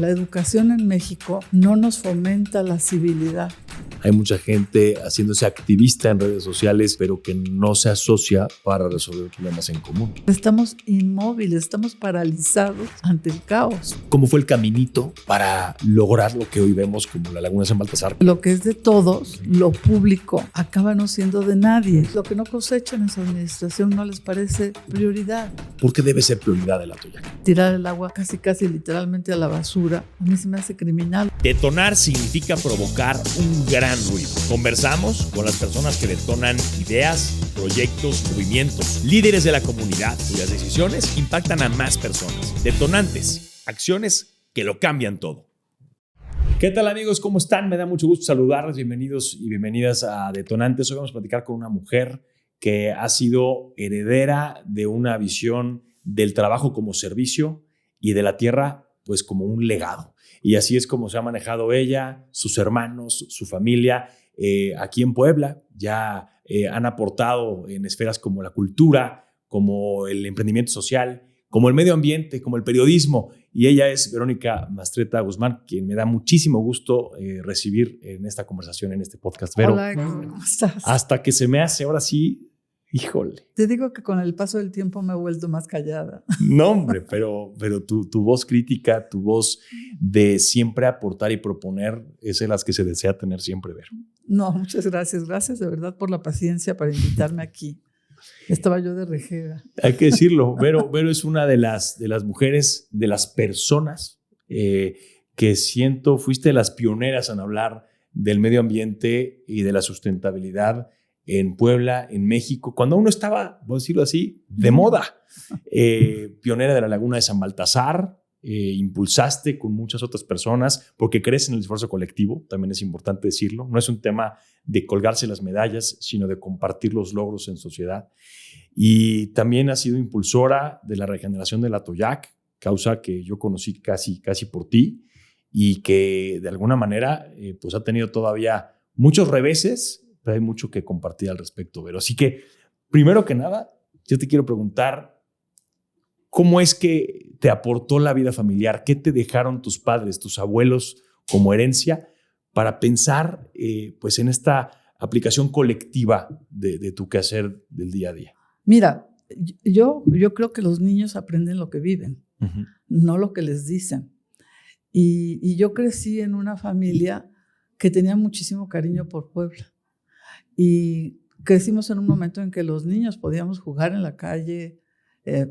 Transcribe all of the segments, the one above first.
La educación en México no nos fomenta la civilidad. Hay mucha gente haciéndose activista en redes sociales, pero que no se asocia para resolver problemas en común. Estamos inmóviles, estamos paralizados ante el caos. ¿Cómo fue el caminito para lograr lo que hoy vemos como la Laguna de San Baltasar? Lo que es de todos, lo público, acaba no siendo de nadie. Lo que no cosechan en su administración no les parece prioridad. ¿Por qué debe ser prioridad de la Atoyac? Tirar el agua casi literalmente a la basura, a mí se me hace criminal. Detonar significa provocar un gran ruido. Conversamos con las personas que detonan ideas, proyectos, movimientos, líderes de la comunidad cuyas decisiones impactan a más personas. Detonantes, acciones que lo cambian todo. ¿Qué tal, amigos? ¿Cómo están? Me da mucho gusto saludarles. Bienvenidos y bienvenidas a Detonantes. Hoy vamos a platicar con una mujer que ha sido heredera de una visión del trabajo como servicio y de la tierra pues como un legado. Y así es como se ha manejado ella, sus hermanos, su familia. Aquí en Puebla ya han aportado en esferas como la cultura, como el emprendimiento social, como el medio ambiente, como el periodismo. Y ella es Verónica Mastretta Guzmán, quien me da muchísimo gusto recibir en esta conversación, en este podcast. Vero, Hola, ¿cómo estás? hasta que se me hace ahora sí, híjole. Te digo que con el paso del tiempo me he vuelto más callada. No, hombre, pero tu voz crítica, tu voz de siempre aportar y proponer, es de las que se desea tener siempre, Vero. No, muchas gracias. Gracias de verdad por la paciencia para invitarme aquí. Estaba yo de rejega. Hay que decirlo, Vero es una de las mujeres, de las personas que siento, fuiste las pioneras en hablar del medio ambiente y de la sustentabilidad en Puebla, en México, cuando uno estaba, voy a decirlo así, de moda. Pionera de la Laguna de San Baltasar, impulsaste con muchas otras personas porque crees en el esfuerzo colectivo, también es importante decirlo. No es un tema de colgarse las medallas, sino de compartir los logros en sociedad. Y también ha sido impulsora de la regeneración de la Atoyac, causa que yo conocí casi por ti y que de alguna manera pues ha tenido todavía muchos reveses, pero hay mucho que compartir al respecto, Vero. Así que, primero que nada, yo te quiero preguntar, ¿cómo es que te aportó la vida familiar? ¿Qué te dejaron tus padres, tus abuelos como herencia para pensar pues en esta aplicación colectiva de tu quehacer del día a día? Mira, yo creo que los niños aprenden lo que viven, no lo que les dicen. Y yo crecí en una familia que tenía muchísimo cariño por Puebla. Y crecimos en un momento en que los niños podíamos jugar en la calle,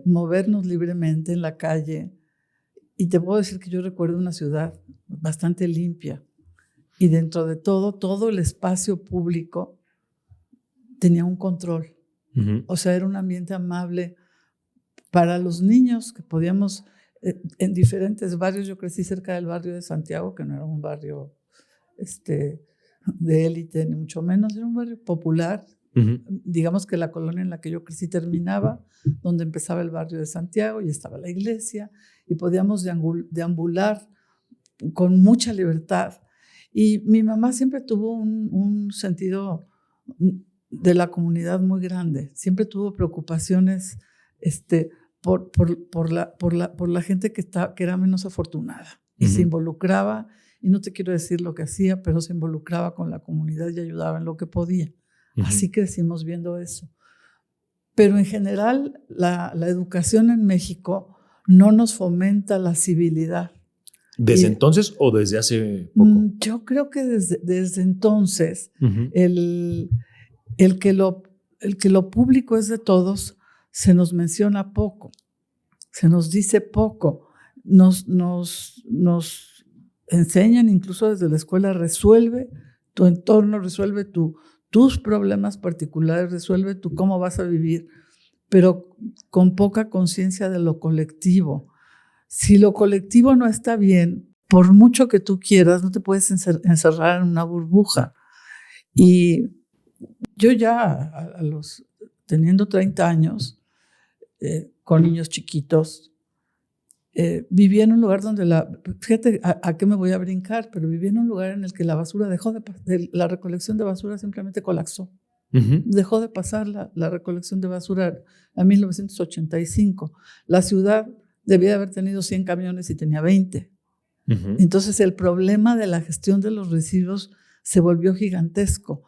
movernos libremente en la calle. Y te puedo decir que yo recuerdo una ciudad bastante limpia. Y dentro de todo el espacio público tenía un control. O sea, era un ambiente amable para los niños que podíamos, en diferentes barrios. Yo crecí cerca del barrio de Santiago, que no era un barrio de élite, ni mucho menos, era un barrio popular. Digamos que la colonia en la que yo crecí terminaba donde empezaba el barrio de Santiago y estaba la iglesia y podíamos deambular con mucha libertad. Y mi mamá siempre tuvo un sentido de la comunidad muy grande, siempre tuvo preocupaciones por la gente que era menos afortunada y se involucraba, y no te quiero decir lo que hacía, pero se involucraba con la comunidad y ayudaba en lo que podía. Así crecimos viendo eso. Pero en general, la educación en México no nos fomenta la civilidad. ¿Desde entonces o desde hace poco? Yo creo que desde entonces, el que lo público es de todos, se nos menciona poco, se nos dice poco, nos enseñan incluso desde la escuela, resuelve tu entorno, resuelve tus problemas particulares, resuelve tú cómo vas a vivir, pero con poca conciencia de lo colectivo. Si lo colectivo no está bien, por mucho que tú quieras, no te puedes encerrar en una burbuja. Y yo ya, teniendo 30 años, con niños chiquitos, vivía en un lugar donde fíjate a qué me voy a brincar, pero vivía en un lugar en el que la basura la recolección de basura simplemente colapsó. Dejó de pasar la recolección de basura en 1985. La ciudad debía haber tenido 100 camiones y tenía 20. Ujú. Entonces el problema de la gestión de los residuos se volvió gigantesco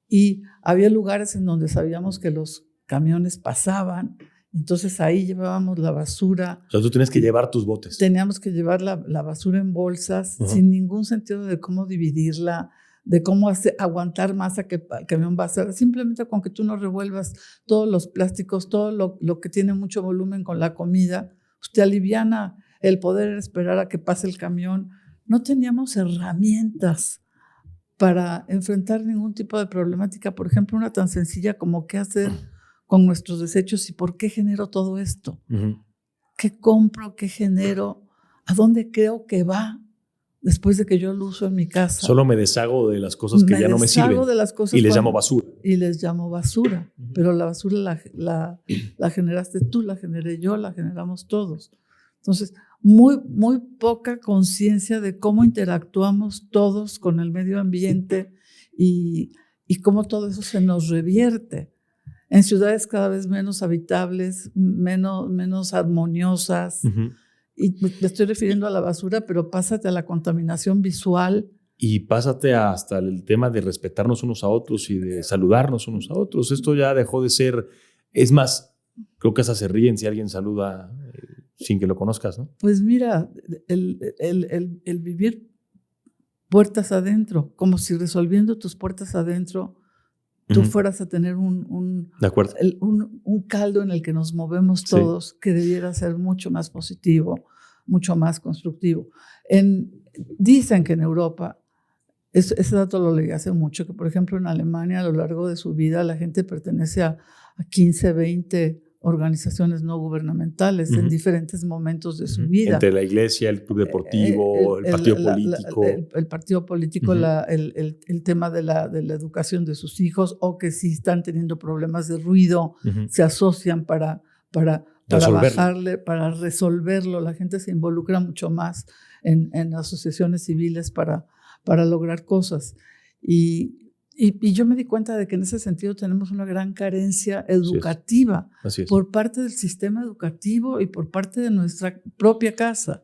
y había lugares en donde sabíamos que los camiones pasaban, entonces ahí llevábamos la basura. O sea, tú tienes que llevar tus botes. Teníamos que llevar la basura en bolsas, Ajá. sin ningún sentido de cómo dividirla, de cómo aguantar masa que el camión va a hacer. Simplemente con que tú no revuelvas todos los plásticos, todo lo que tiene mucho volumen con la comida, usted aliviana el poder esperar a que pase el camión. No teníamos herramientas para enfrentar ningún tipo de problemática. Por ejemplo, una tan sencilla como qué hacer con nuestros desechos y por qué genero todo esto. Ujú. ¿Qué compro? ¿Qué genero? ¿A dónde creo que va después de que yo lo uso en mi casa? Solo me deshago de las cosas que ya no me sirven. deshago de las cosas Y les cuando- llamo basura. Y les llamo basura. Ujú. Pero la basura la generaste tú, la generé yo, la generamos todos. Entonces, muy poca conciencia de cómo interactuamos todos con el medio ambiente y cómo todo eso se nos revierte. En ciudades cada vez menos habitables, menos armoniosas. Ujú. Y me estoy refiriendo a la basura, pero pásate a la contaminación visual. Y pásate hasta el tema de respetarnos unos a otros y de saludarnos unos a otros. Esto ya dejó de ser... Es más, creo que hasta se ríen si alguien saluda sin que lo conozcas, ¿no? Pues mira, el vivir puertas adentro, como si resolviendo tus puertas adentro, tú Ujú. fueras a tener un De acuerdo. caldo en el que nos movemos Sí. todos, que debiera ser mucho más positivo, mucho más constructivo. Dicen que en Europa, ese dato lo leí hace mucho, que por ejemplo en Alemania a lo largo de su vida la gente pertenece a 15, 20 organizaciones no gubernamentales en Ujú. diferentes momentos de su Ujú. vida. Entre la iglesia, el club deportivo, el partido político. El partido político, Ujú. el tema de la educación de sus hijos, o que si están teniendo problemas de ruido, Ujú. se asocian para Resolverlo. bajarle, para resolverlo. La gente se involucra mucho más en asociaciones civiles para lograr cosas. Y yo me di cuenta de que en ese sentido tenemos una gran carencia educativa Así es. por parte del sistema educativo y por parte de nuestra propia casa.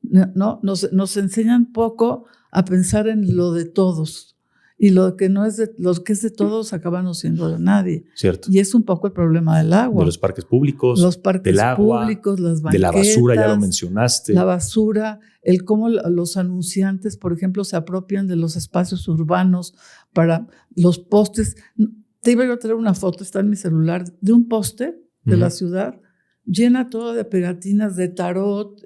¿No? Nos enseñan poco a pensar en lo de todos. Y lo que es de todos acaba no siendo de nadie. Cierto. Y es un poco el problema del agua. De los parques públicos, Los parques del agua, públicos, las banquetas, de la basura, ya lo mencionaste. la basura, el cómo los anunciantes, por ejemplo, se apropian de los espacios urbanos para los postes. Te iba yo a traer una foto, está en mi celular, de un poste de Ujú. la ciudad, llena todo de pegatinas de tarot,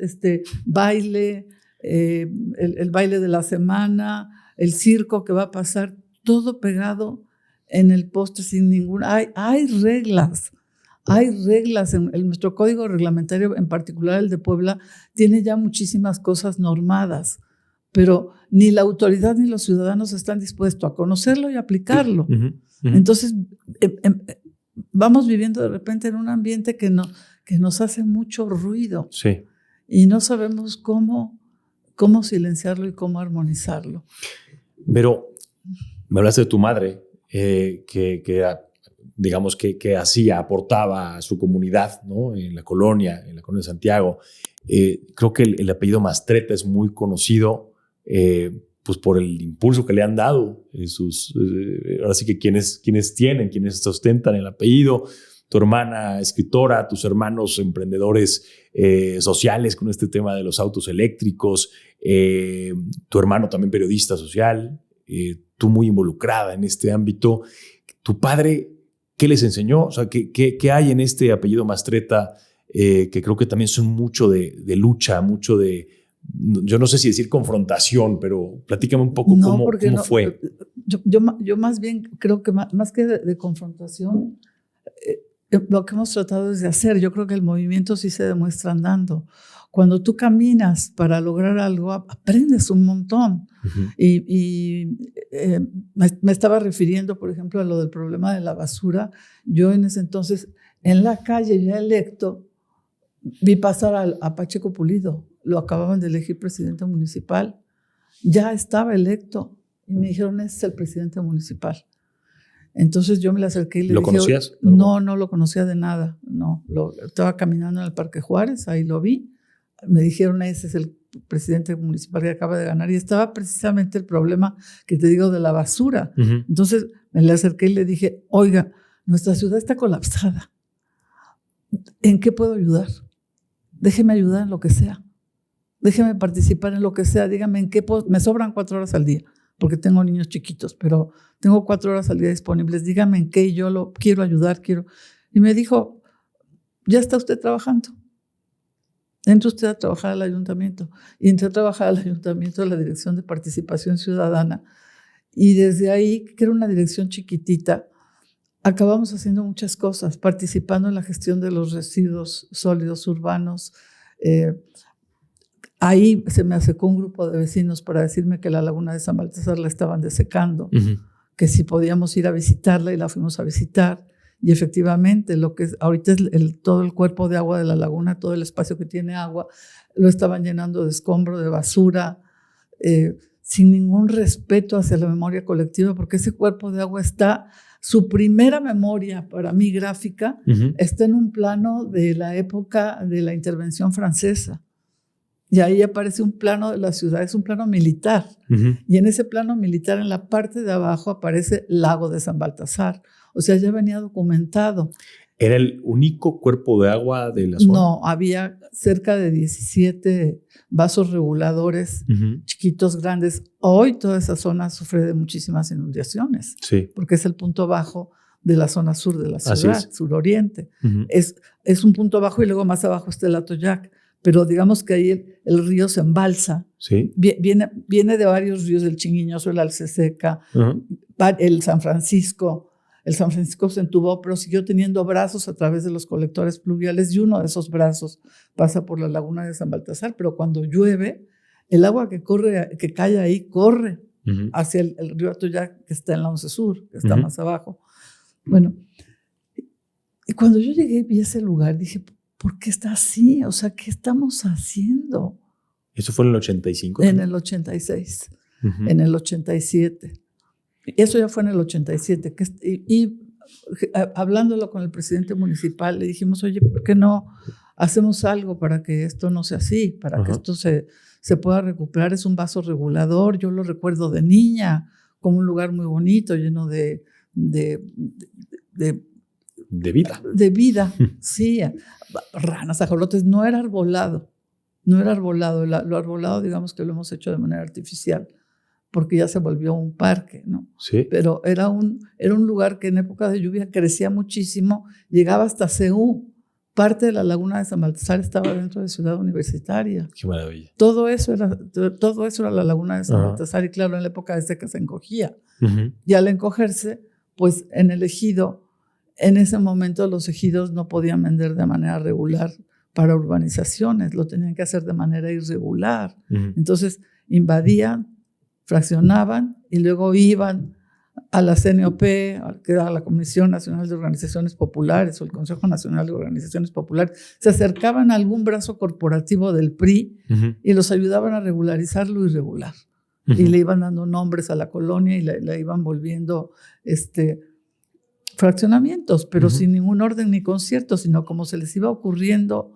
baile, el baile de la semana, el circo que va a pasar, todo pegado en el poste sin ninguna... Hay reglas. Hay reglas. En nuestro código reglamentario, en particular el de Puebla, tiene ya muchísimas cosas normadas, pero ni la autoridad ni los ciudadanos están dispuestos a conocerlo y aplicarlo. Ujú. Ujú. Entonces, vamos viviendo de repente en un ambiente que nos hace mucho ruido Sí. y no sabemos cómo silenciarlo y cómo armonizarlo. Pero me hablaste de tu madre, digamos que aportaba a su comunidad, ¿no? En la colonia de Santiago. Creo que el apellido Mastretta es muy conocido pues por el impulso que le han dado ahora sí que quienes ostentan el apellido. Tu hermana escritora, tus hermanos emprendedores sociales con este tema de los autos eléctricos, tu hermano también periodista social, tú muy involucrada en este ámbito. ¿Tu padre qué les enseñó? O sea, ¿qué hay en este apellido Mastretta que creo que también son mucho de lucha, mucho de, yo no sé si decir confrontación, pero platícame un poco cómo fue. Yo más bien creo que más que de confrontación, lo que hemos tratado es de hacer. Yo creo que el movimiento sí se demuestra andando. Cuando tú caminas para lograr algo, aprendes un montón. Uh-huh. Me estaba refiriendo, por ejemplo, a lo del problema de la basura. Yo en ese entonces, en la calle ya electo, vi pasar a Pacheco Pulido. Lo acababan de elegir presidente municipal. Ya estaba electo. Y me dijeron, ese es el presidente municipal. Entonces yo me le acerqué y le dije... ¿Lo conocías? No lo conocía de nada. No, estaba caminando en el Parque Juárez, ahí lo vi. Me dijeron, ese es presidente municipal que acaba de ganar, y estaba precisamente el problema que te digo de la basura. Uh-huh. Entonces me le acerqué y le dije, oiga, nuestra ciudad está colapsada. ¿En qué puedo ayudar? Déjeme ayudar en lo que sea. Déjeme participar en lo que sea. Dígame en qué puedo. Me sobran 4 horas al día, porque tengo niños chiquitos, pero tengo 4 horas al día disponibles. Dígame en qué y yo lo quiero ayudar, quiero. Y me dijo, ya está usted trabajando. Entra usted a trabajar al ayuntamiento. Y entré a trabajar al ayuntamiento de la Dirección de Participación Ciudadana. Y desde ahí, que era una dirección chiquitita, acabamos haciendo muchas cosas, participando en la gestión de los residuos sólidos urbanos. Ahí se me acercó un grupo de vecinos para decirme que la laguna de San Baltasar la estaban desecando, Uh-huh. que si podíamos ir a visitarla, y la fuimos a visitar. Y efectivamente, lo que ahorita es todo el cuerpo de agua de la laguna, todo el espacio que tiene agua, lo estaban llenando de escombro, de basura, sin ningún respeto hacia la memoria colectiva, porque ese cuerpo de agua está, su primera memoria para mí gráfica, Uh-huh. está en un plano de la época de la intervención francesa. Y ahí aparece un plano de la ciudad, es un plano militar. Uh-huh. Y en ese plano militar, en la parte de abajo, aparece Lago de San Baltasar. O sea, ya venía documentado. ¿Era el único cuerpo de agua de la zona? No, había cerca de 17 vasos reguladores, Uh-huh. chiquitos, grandes. Hoy toda esa zona sufre de muchísimas inundaciones, Sí. porque es el punto bajo de la zona sur de la Así ciudad, es. suroriente. Uh-huh. Es un punto bajo y luego más abajo está el Atoyac. Pero digamos que ahí el río se embalsa. Sí. Viene de varios ríos, el Chinguiñoso, el Alceseca, Uh-huh. el San Francisco. El San Francisco se entubó, pero siguió teniendo brazos a través de los colectores pluviales, y uno de esos brazos pasa por la laguna de San Baltasar. Pero cuando llueve, el agua que cae ahí corre Uh-huh. hacia el río Atoyac, que está en la 11 Sur, que está Uh-huh. más abajo. Bueno, y cuando yo llegué y vi ese lugar, dije, ¿por qué está así? O sea, ¿qué estamos haciendo? ¿Eso fue en el 85? En el 86, Uh-huh. en el 87. Eso ya fue en el 87. Hablándolo con el presidente municipal, le dijimos, oye, ¿por qué no hacemos algo para que esto no sea así? Para Ajá. que esto se pueda recuperar. Es un vaso regulador. Yo lo recuerdo de niña como un lugar muy bonito, lleno de vida. De vida, sí. Ranas, ajolotes. No era arbolado. No era arbolado. Lo arbolado, digamos que lo hemos hecho de manera artificial, porque ya se volvió un parque, ¿no? Sí. Pero era un lugar que en época de lluvia crecía muchísimo, llegaba hasta Ceú. Parte de la laguna de San Baltasar estaba dentro de Ciudad Universitaria. Qué maravilla. Todo eso era la laguna de San Ajá. Baltasar, y claro, en la época de seca se encogía. Uh-huh. Y al encogerse, pues en el ejido, en ese momento los ejidos no podían vender de manera regular para urbanizaciones, lo tenían que hacer de manera irregular. Uh-huh. Entonces invadían, fraccionaban y luego iban a la CNOP, que era la Comisión Nacional de Organizaciones Populares o el Consejo Nacional de Organizaciones Populares, se acercaban a algún brazo corporativo del PRI Uh-huh. y los ayudaban a regularizar lo irregular. Uh-huh. Y le iban dando nombres a la colonia y la iban volviendo fraccionamientos, pero Uh-huh. sin ningún orden ni concierto, sino como se les iba ocurriendo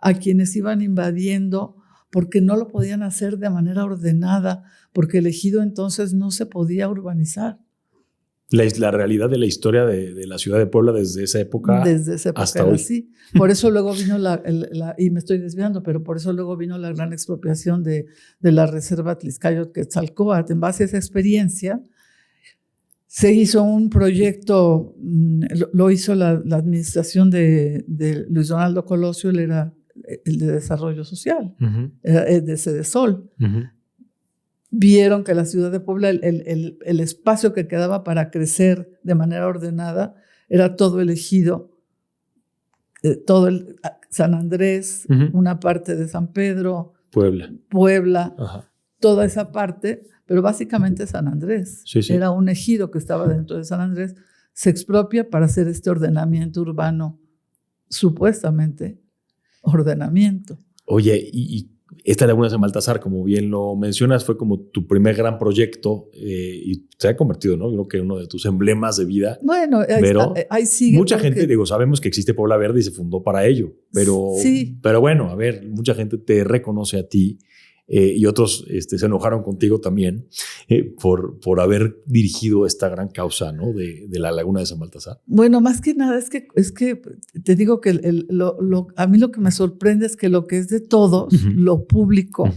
a quienes iban invadiendo, porque no lo podían hacer de manera ordenada, porque el ejido entonces no se podía urbanizar. La realidad de la historia de la ciudad de Puebla desde esa época, Desde esa época hasta era hoy. así. Por eso luego vino y me estoy desviando, pero por eso luego vino la gran expropiación de la reserva Tlixcayot-Quetzalcóatl. En base a esa experiencia, se hizo un proyecto, lo hizo la administración de Luis Donaldo Colosio, él era el de Desarrollo Social, Uh-huh. de Sedesol. Uh-huh. Vieron que la ciudad de Puebla, el espacio que quedaba para crecer de manera ordenada, era todo el ejido, todo el San Andrés, Uh-huh. una parte de San Pedro, Puebla. Puebla, Ajá. toda esa parte, pero básicamente San Andrés. Sí, sí. Era un ejido que estaba dentro de San Andrés, se expropia para hacer este ordenamiento urbano, supuestamente ordenamiento. Oye, y esta laguna de San Baltasar, como bien lo mencionas, fue como tu primer gran proyecto y se ha convertido, ¿no? Creo que uno de tus emblemas de vida. Bueno, Pero ahí sigue. Mucha gente, sabemos que existe Puebla Verde y se fundó para ello, pero, Sí. pero bueno, a ver, mucha gente te reconoce a ti y otros se enojaron contigo también por haber dirigido esta gran causa, ¿no? de la Laguna de San Baltasar. Bueno, más que nada es que te digo que a mí lo que me sorprende es que lo que es de todos, lo público,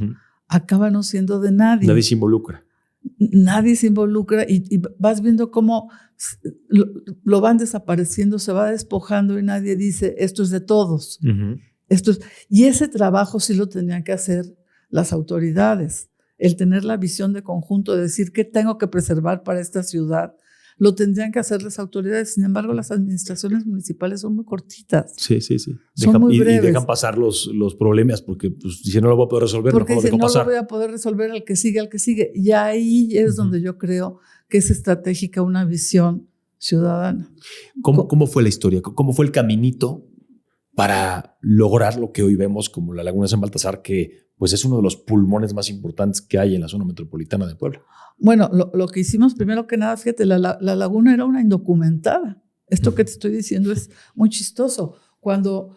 acaba no siendo de nadie. Nadie se involucra. Nadie se involucra y vas viendo cómo lo van desapareciendo, se va despojando y nadie dice, esto es de todos. Y ese trabajo sí lo tenían que hacer las autoridades. El tener la visión de conjunto, de decir qué tengo que preservar para esta ciudad, lo tendrían que hacer las autoridades. Sin embargo, las administraciones municipales son muy cortitas. Sí. Son muy breves. Y dejan pasar los problemas porque pues, si no lo voy a poder resolver, porque no lo dicen, no pasar. lo voy a poder resolver al que sigue. Y ahí es donde yo creo que es estratégica una visión ciudadana. ¿Cómo fue la historia? ¿Cómo fue el caminito para lograr lo que hoy vemos como la Laguna de San Baltasar, que pues es uno de los pulmones más importantes que hay en la zona metropolitana de Puebla? Bueno, lo que hicimos primero que nada, fíjate, la laguna era una indocumentada. Esto que te estoy diciendo es muy chistoso. Cuando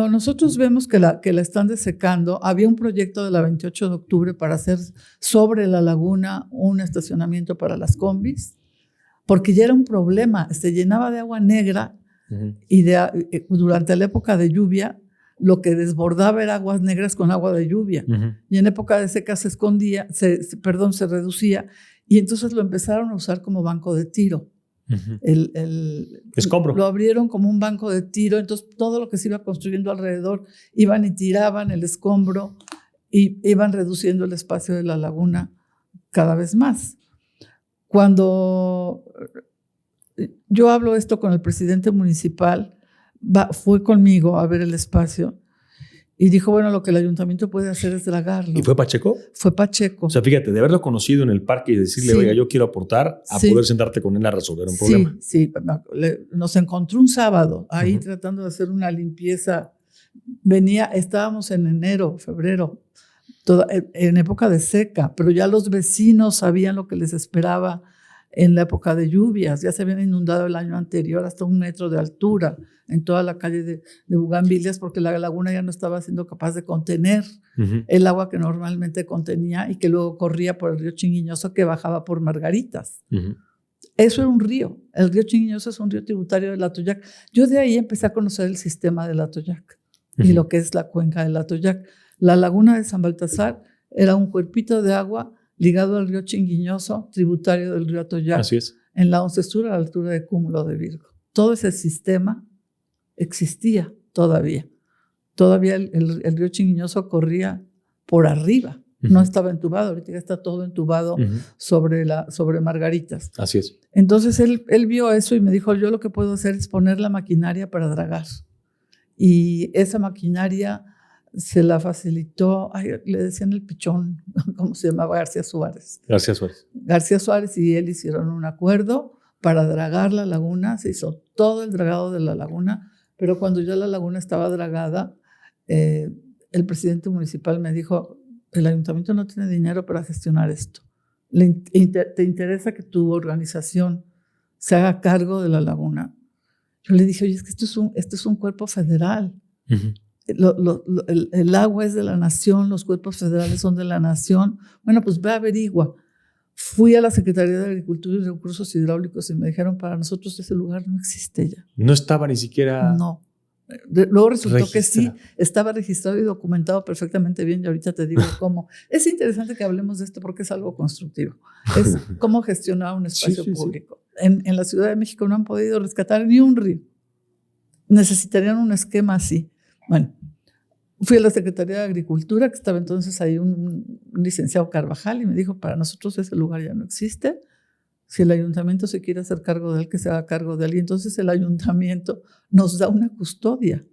nosotros vemos que la están desecando, había un proyecto de la 28 de octubre para hacer sobre la laguna un estacionamiento para las combis, porque ya era un problema, se llenaba de agua negra y durante la época de lluvia, lo que desbordaba era aguas negras con agua de lluvia. Y en época de seca se escondía, se reducía, y entonces lo empezaron a usar como banco de tiro. Escombro. Lo abrieron como un banco de tiro, entonces todo lo que se iba construyendo alrededor iban y tiraban el escombro y iban reduciendo el espacio de la laguna cada vez más. Cuando yo hablo esto con el presidente municipal, fue conmigo a ver el espacio y dijo, bueno, lo que el ayuntamiento puede hacer es dragarlo. ¿Y fue Pacheco? Fue Pacheco. O sea, fíjate, de haberlo conocido en el parque y decirle, oiga, yo quiero aportar a poder sentarte con él a resolver un problema. Sí, nos encontró un sábado ahí tratando de hacer una limpieza. Estábamos en enero, febrero, en época de seca, pero ya los vecinos sabían lo que les esperaba en la época de lluvias. Ya se habían inundado el año anterior hasta 1 metro de altura en toda la calle de Bugambilias, porque la laguna ya no estaba siendo capaz de contener el agua que normalmente contenía y que luego corría por el río Chinguiñoso, que bajaba por Margaritas. Eso era un río. El río Chinguiñoso es un río tributario del Atoyac. Yo de ahí empecé a conocer el sistema del Atoyac y lo que es la cuenca del Atoyac. La laguna de San Baltasar era un cuerpito de agua ligado al río Chinguiñoso, tributario del río Atoyac. Así es. En la 11 Sur, a la altura de Cúmulo de Virgo. Todo ese sistema existía todavía. Todavía el río Chinguiñoso corría por arriba. No estaba entubado. Ahorita ya está todo entubado sobre Margaritas. Así es. Entonces él vio eso y me dijo, yo lo que puedo hacer es poner la maquinaria para dragar. Y esa maquinaria se la facilitó, le decían el pichón, ¿cómo se llamaba? García Suárez. García Suárez y él hicieron un acuerdo para dragar la laguna. Se hizo todo el dragado de la laguna, pero cuando ya la laguna estaba dragada, el presidente municipal me dijo, el ayuntamiento no tiene dinero para gestionar esto. ¿Te interesa que tu organización se haga cargo de la laguna? Yo le dije, oye, es que esto es un cuerpo federal. El agua es de la nación, los cuerpos federales son de la nación. Bueno, pues ve, averigua. Fui a la Secretaría de Agricultura y Recursos Hidráulicos y me dijeron, para nosotros ese lugar no existe ya. No estaba ni siquiera... No. Luego resultó que sí, estaba registrado y documentado perfectamente bien, y ahorita te digo cómo. Es interesante que hablemos de esto porque es algo constructivo. Es cómo gestionar un espacio público. En la Ciudad de México no han podido rescatar ni un río. Necesitarían un esquema así. Bueno, fui a la Secretaría de Agricultura, que estaba entonces ahí un licenciado Carvajal, y me dijo, para nosotros ese lugar ya no existe. Si el ayuntamiento se quiere hacer cargo de él, que se haga cargo de él. Y entonces el ayuntamiento nos da una custodia.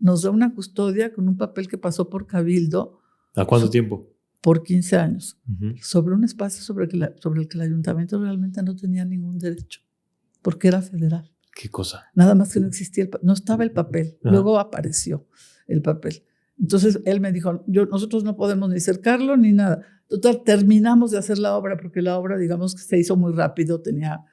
Nos da una custodia con un papel que pasó por Cabildo. ¿A cuánto tiempo? Por 15 años. Sobre un espacio sobre el que el ayuntamiento realmente no tenía ningún derecho, porque era federal. ¿Qué cosa? Nada más que no existía, no estaba el papel. Luego apareció el papel. Entonces él me dijo, nosotros no podemos ni cercarlo ni nada. Total, terminamos de hacer la obra, porque la obra, digamos, que se hizo muy rápido, tenía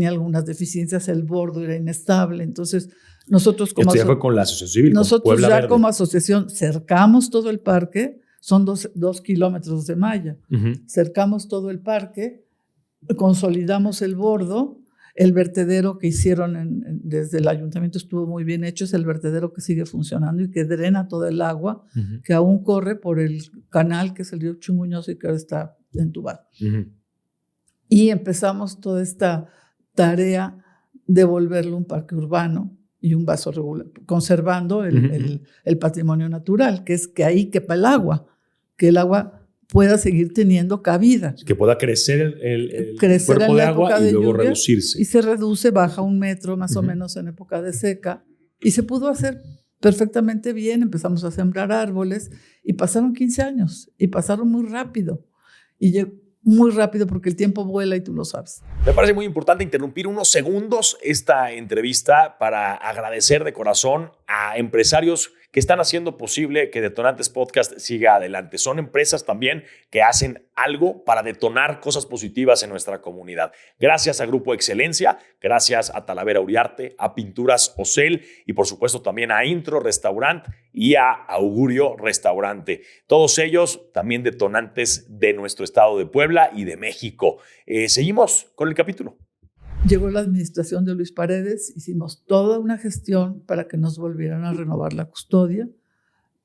algunas deficiencias, el borde era inestable. Entonces nosotros como Esto ya fue con la asociación civil. Nosotros Puebla ya Verde. como asociación cercamos todo el parque son 2 kilómetros de malla. Cercamos todo el parque, consolidamos el bordo. El vertedero que hicieron desde el ayuntamiento estuvo muy bien hecho. Es el vertedero que sigue funcionando y que drena todo el agua que aún corre por el canal, que es el río Chunguñoso y que ahora está entubado. Y empezamos toda esta tarea de volverlo un parque urbano y un vaso regular, conservando el patrimonio natural, que es que ahí quepa el agua, que el agua pueda seguir teniendo cabida. Que pueda crecer el crecer cuerpo de agua y luego lluvia, reducirse. Y se reduce, baja 1 metro más o menos en época de seca. Y se pudo hacer perfectamente bien. Empezamos a sembrar árboles y pasaron 15 años. Y pasaron muy rápido. Y muy rápido porque el tiempo vuela y tú lo sabes. Me parece muy importante interrumpir unos segundos esta entrevista para agradecer de corazón a empresarios que están haciendo posible que Detonantes Podcast siga adelante. Son empresas también que hacen algo para detonar cosas positivas en nuestra comunidad. Gracias a Grupo Excelencia, gracias a Talavera Uriarte, a Pinturas Ocel y por supuesto también a Intro Restaurant y a Augurio Restaurante. Todos ellos también detonantes de nuestro estado de Puebla y de México. Seguimos con el capítulo. Llegó la administración de Luis Paredes, hicimos toda una gestión para que nos volvieran a renovar la custodia.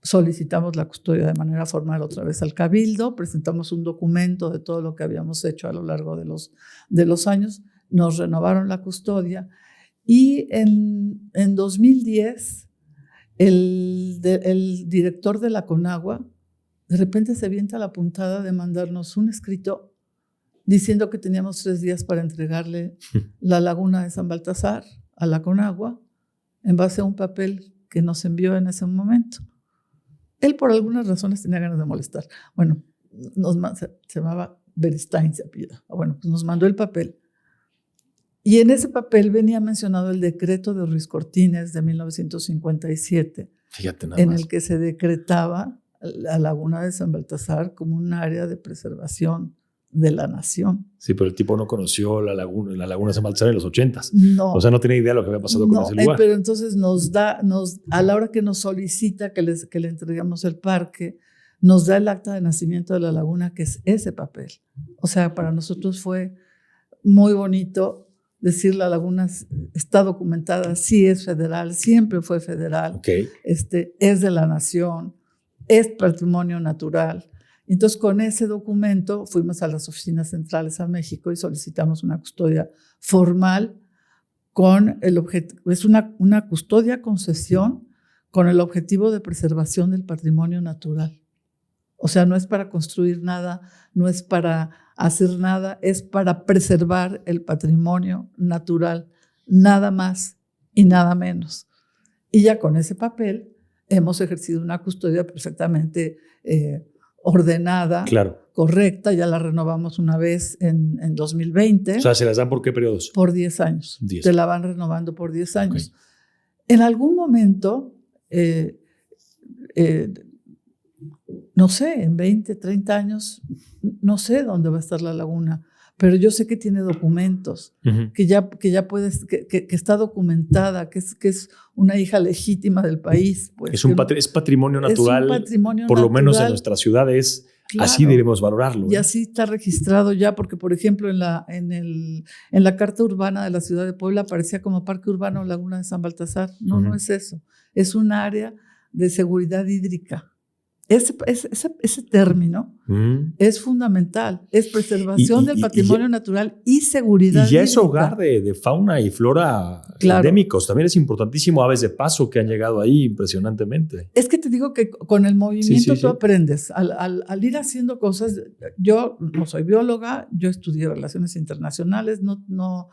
Solicitamos la custodia de manera formal otra vez al Cabildo, presentamos un documento de todo lo que habíamos hecho a lo largo de los años, nos renovaron la custodia y en 2010 el director de la Conagua de repente se avienta la puntada de mandarnos un escrito diciendo que teníamos 3 días para entregarle la laguna de San Baltasar a la Conagua en base a un papel que nos envió en ese momento. Él por algunas razones tenía ganas de molestar. Bueno, se llamaba Beristain, se apellida. Bueno, pues nos mandó el papel. Y en ese papel venía mencionado el decreto de Ruiz Cortines de 1957, Fíjate nada en más. el que se decretaba la laguna de San Baltasar como un área de preservación de la nación. Sí, pero el tipo no conoció la laguna de San Baltasar en los 80s. No. O sea, no tenía idea de lo que había pasado con ese lugar. Pero entonces a la hora que nos solicita que le entreguemos el parque, nos da el acta de nacimiento de la laguna, que es ese papel. O sea, para nosotros fue muy bonito decir la laguna está documentada, sí es federal, siempre fue federal, Okay. Es de la nación, es patrimonio natural. Entonces, con ese documento fuimos a las oficinas centrales a México y solicitamos una custodia formal con el objetivo, es una custodia concesión con el objetivo de preservación del patrimonio natural. O sea, no es para construir nada, no es para hacer nada, es para preservar el patrimonio natural, nada más y nada menos. Y ya con ese papel hemos ejercido una custodia perfectamente ordenada, Claro. correcta, ya la renovamos una vez en 2020. O sea, ¿se las dan por qué periodos? Por 10 años. 10. Te la van renovando por 10 años. Okay. En algún momento, no sé, en 20, 30 años, no sé dónde va a estar la laguna, pero yo sé que tiene documentos, que ya puedes, que está documentada, que es una hija legítima del país. Pues, Es patrimonio natural. Es un patrimonio por lo natural. menos en nuestras ciudades. Claro. Así debemos valorarlo. Y así está registrado ya, porque por ejemplo en la Carta Urbana de la Ciudad de Puebla aparecía como Parque Urbano Laguna de San Baltasar. No, no es eso. Es un área de seguridad hídrica. Ese término es fundamental. Es preservación del patrimonio natural y seguridad hídrica. Y ya es hídrica. hogar de fauna y flora Claro. endémicos. También es importantísimo aves de paso que han llegado ahí impresionantemente. Es que te digo que con el movimiento Sí. tú aprendes. Al ir haciendo cosas, yo no soy bióloga, yo estudié relaciones internacionales, no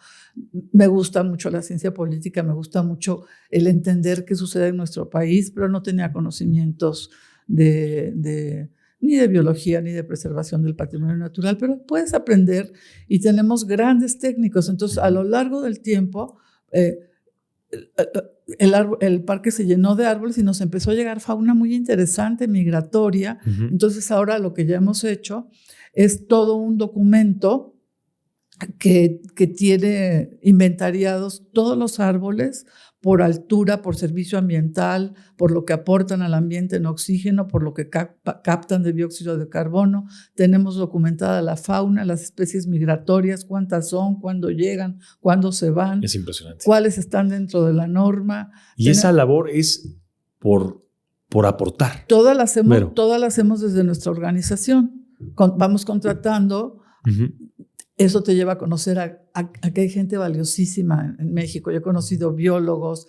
me gusta mucho la ciencia política, me gusta mucho el entender qué sucede en nuestro país, pero no tenía conocimientos ni de biología ni de preservación del patrimonio natural, pero puedes aprender y tenemos grandes técnicos. Entonces, a lo largo del tiempo, el parque se llenó de árboles y nos empezó a llegar fauna muy interesante, migratoria. Entonces, ahora lo que ya hemos hecho es todo un documento que tiene inventariados todos los árboles por altura, por servicio ambiental, por lo que aportan al ambiente en oxígeno, por lo que captan de dióxido de carbono. Tenemos documentada la fauna, las especies migratorias, cuántas son, cuándo llegan, cuándo se van. Es impresionante. Cuáles están dentro de la norma. Y esa labor es por aportar. Todas las hacemos desde nuestra organización. Vamos contratando. Eso te lleva a conocer a que hay gente valiosísima en México. Yo he conocido biólogos,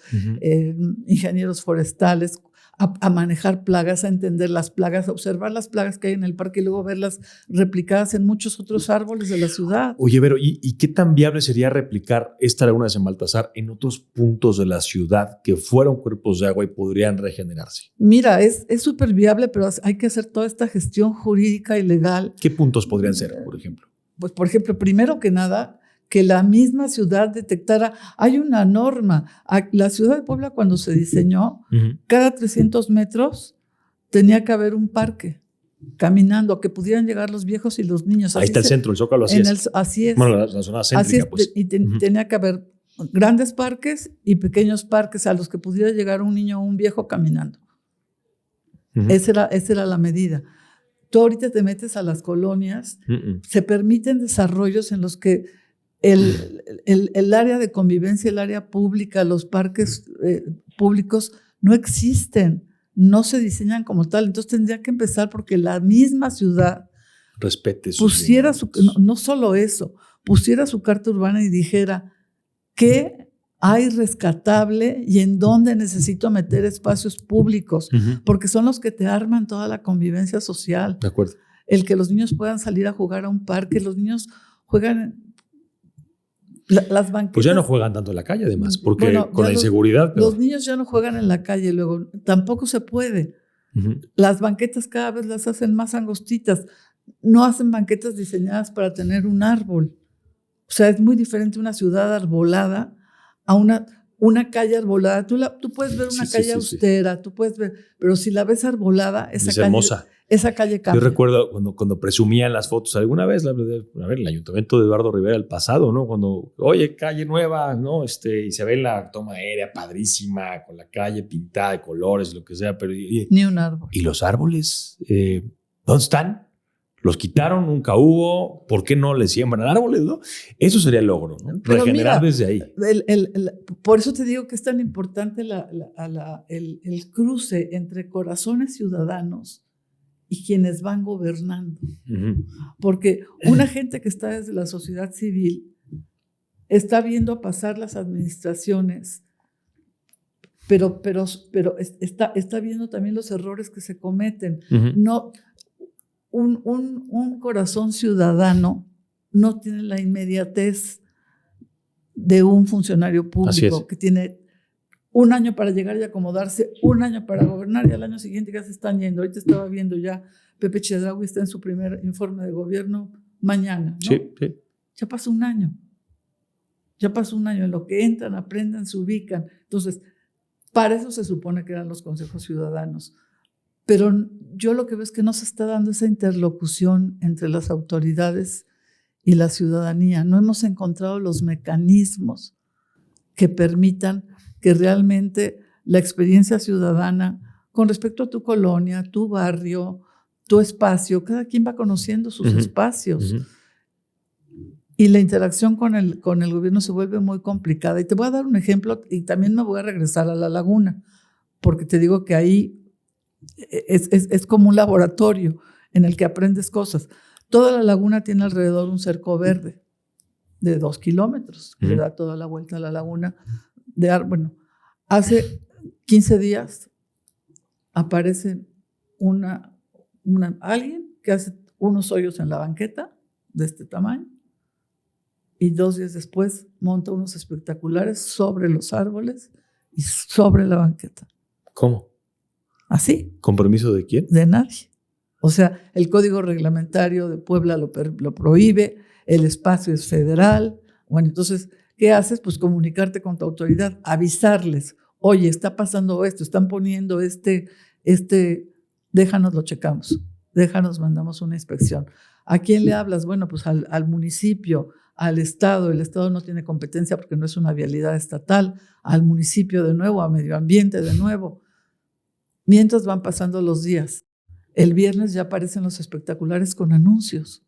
ingenieros forestales, a manejar plagas, a entender las plagas, a observar las plagas que hay en el parque y luego verlas replicadas en muchos otros árboles de la ciudad. Oye, Vero, ¿y qué tan viable sería replicar esta laguna de San Baltasar en otros puntos de la ciudad que fueron cuerpos de agua y podrían regenerarse? Mira, es súper viable, pero hay que hacer toda esta gestión jurídica y legal. ¿Qué puntos podrían ser, por ejemplo? Pues, por ejemplo, primero que nada, que la misma ciudad detectara. Hay una norma. La ciudad de Puebla, cuando se diseñó, cada 300 metros tenía que haber un parque caminando, que pudieran llegar los viejos y los niños. Ahí está el centro, el Zócalo, así es. Así es. Bueno, la zona céntrica, así es, pues. Y tenía que haber grandes parques y pequeños parques a los que pudiera llegar un niño o un viejo caminando. Esa era la medida. Tú ahorita te metes a las colonias, se permiten desarrollos en los que el área de convivencia, el área pública, los parques públicos no existen, no se diseñan como tal. Entonces tendría que empezar porque la misma ciudad respete pusiera no solo eso, pusiera su carta urbana y dijera qué hay rescatable y en dónde necesito meter espacios públicos, porque son los que te arman toda la convivencia social. De acuerdo. El que los niños puedan salir a jugar a un parque, los niños juegan las banquetas. Pues ya no juegan tanto en la calle, además, porque con la inseguridad. Los niños ya no juegan en la calle, luego tampoco se puede. Las banquetas cada vez las hacen más angostitas. No hacen banquetas diseñadas para tener un árbol. O sea, es muy diferente una ciudad arbolada a una calle arbolada. Tú puedes ver una calle austera, tú puedes ver, pero si la ves arbolada, es hermosa. Esa calle cambia. Yo recuerdo cuando presumían las fotos alguna vez, el ayuntamiento de Eduardo Rivera del pasado, ¿no? Cuando, oye, calle nueva, ¿no? Y se ve la toma aérea padrísima, con la calle pintada de colores, lo que sea, pero ni un árbol. ¿Y los árboles? ¿Dónde están? ¿Los quitaron? ¿Nunca hubo? ¿Por qué no les siembran árboles? ¿No? Eso sería el logro, ¿no? Pero regenerar mira, desde ahí. Por eso te digo que es tan importante el cruce entre corazones ciudadanos y quienes van gobernando. Porque una gente que está desde la sociedad civil está viendo pasar las administraciones, pero está viendo también los errores que se cometen. No... Un corazón ciudadano no tiene la inmediatez de un funcionario público que tiene un año para llegar y acomodarse, un año para gobernar y al año siguiente ya se están yendo. Ahorita estaba viendo ya, Pepe Chedraui está en su primer informe de gobierno mañana, ¿no? Sí. Ya pasó un año. En lo que entran, aprenden, se ubican. Entonces, para eso se supone que eran los consejos ciudadanos. Pero yo lo que veo es que no se está dando esa interlocución entre las autoridades y la ciudadanía. No hemos encontrado los mecanismos que permitan que realmente la experiencia ciudadana con respecto a tu colonia, tu barrio, tu espacio, cada quien va conociendo sus espacios. Y la interacción con el gobierno se vuelve muy complicada. Y te voy a dar un ejemplo y también me voy a regresar a la laguna, porque te digo que ahí es como un laboratorio en el que aprendes cosas. Toda la laguna tiene alrededor un cerco verde de 2 kilómetros, que le da toda la vuelta a la laguna. Bueno, hace 15 días aparece alguien que hace unos hoyos en la banqueta de este tamaño y 2 días después monta unos espectaculares sobre los árboles y sobre la banqueta. ¿Cómo? ¿Así? ¿Con permiso de quién? De nadie. O sea, el código reglamentario de Puebla lo prohíbe, el espacio es federal. Bueno, entonces, ¿qué haces? Pues comunicarte con tu autoridad, avisarles, oye, está pasando esto, están poniendo déjanos lo checamos, déjanos, mandamos una inspección. ¿A quién le hablas? Bueno, pues al municipio, al Estado, el Estado no tiene competencia porque no es una vialidad estatal, al municipio de nuevo, a medio ambiente de nuevo. Mientras van pasando los días, el viernes ya aparecen los espectaculares con anuncios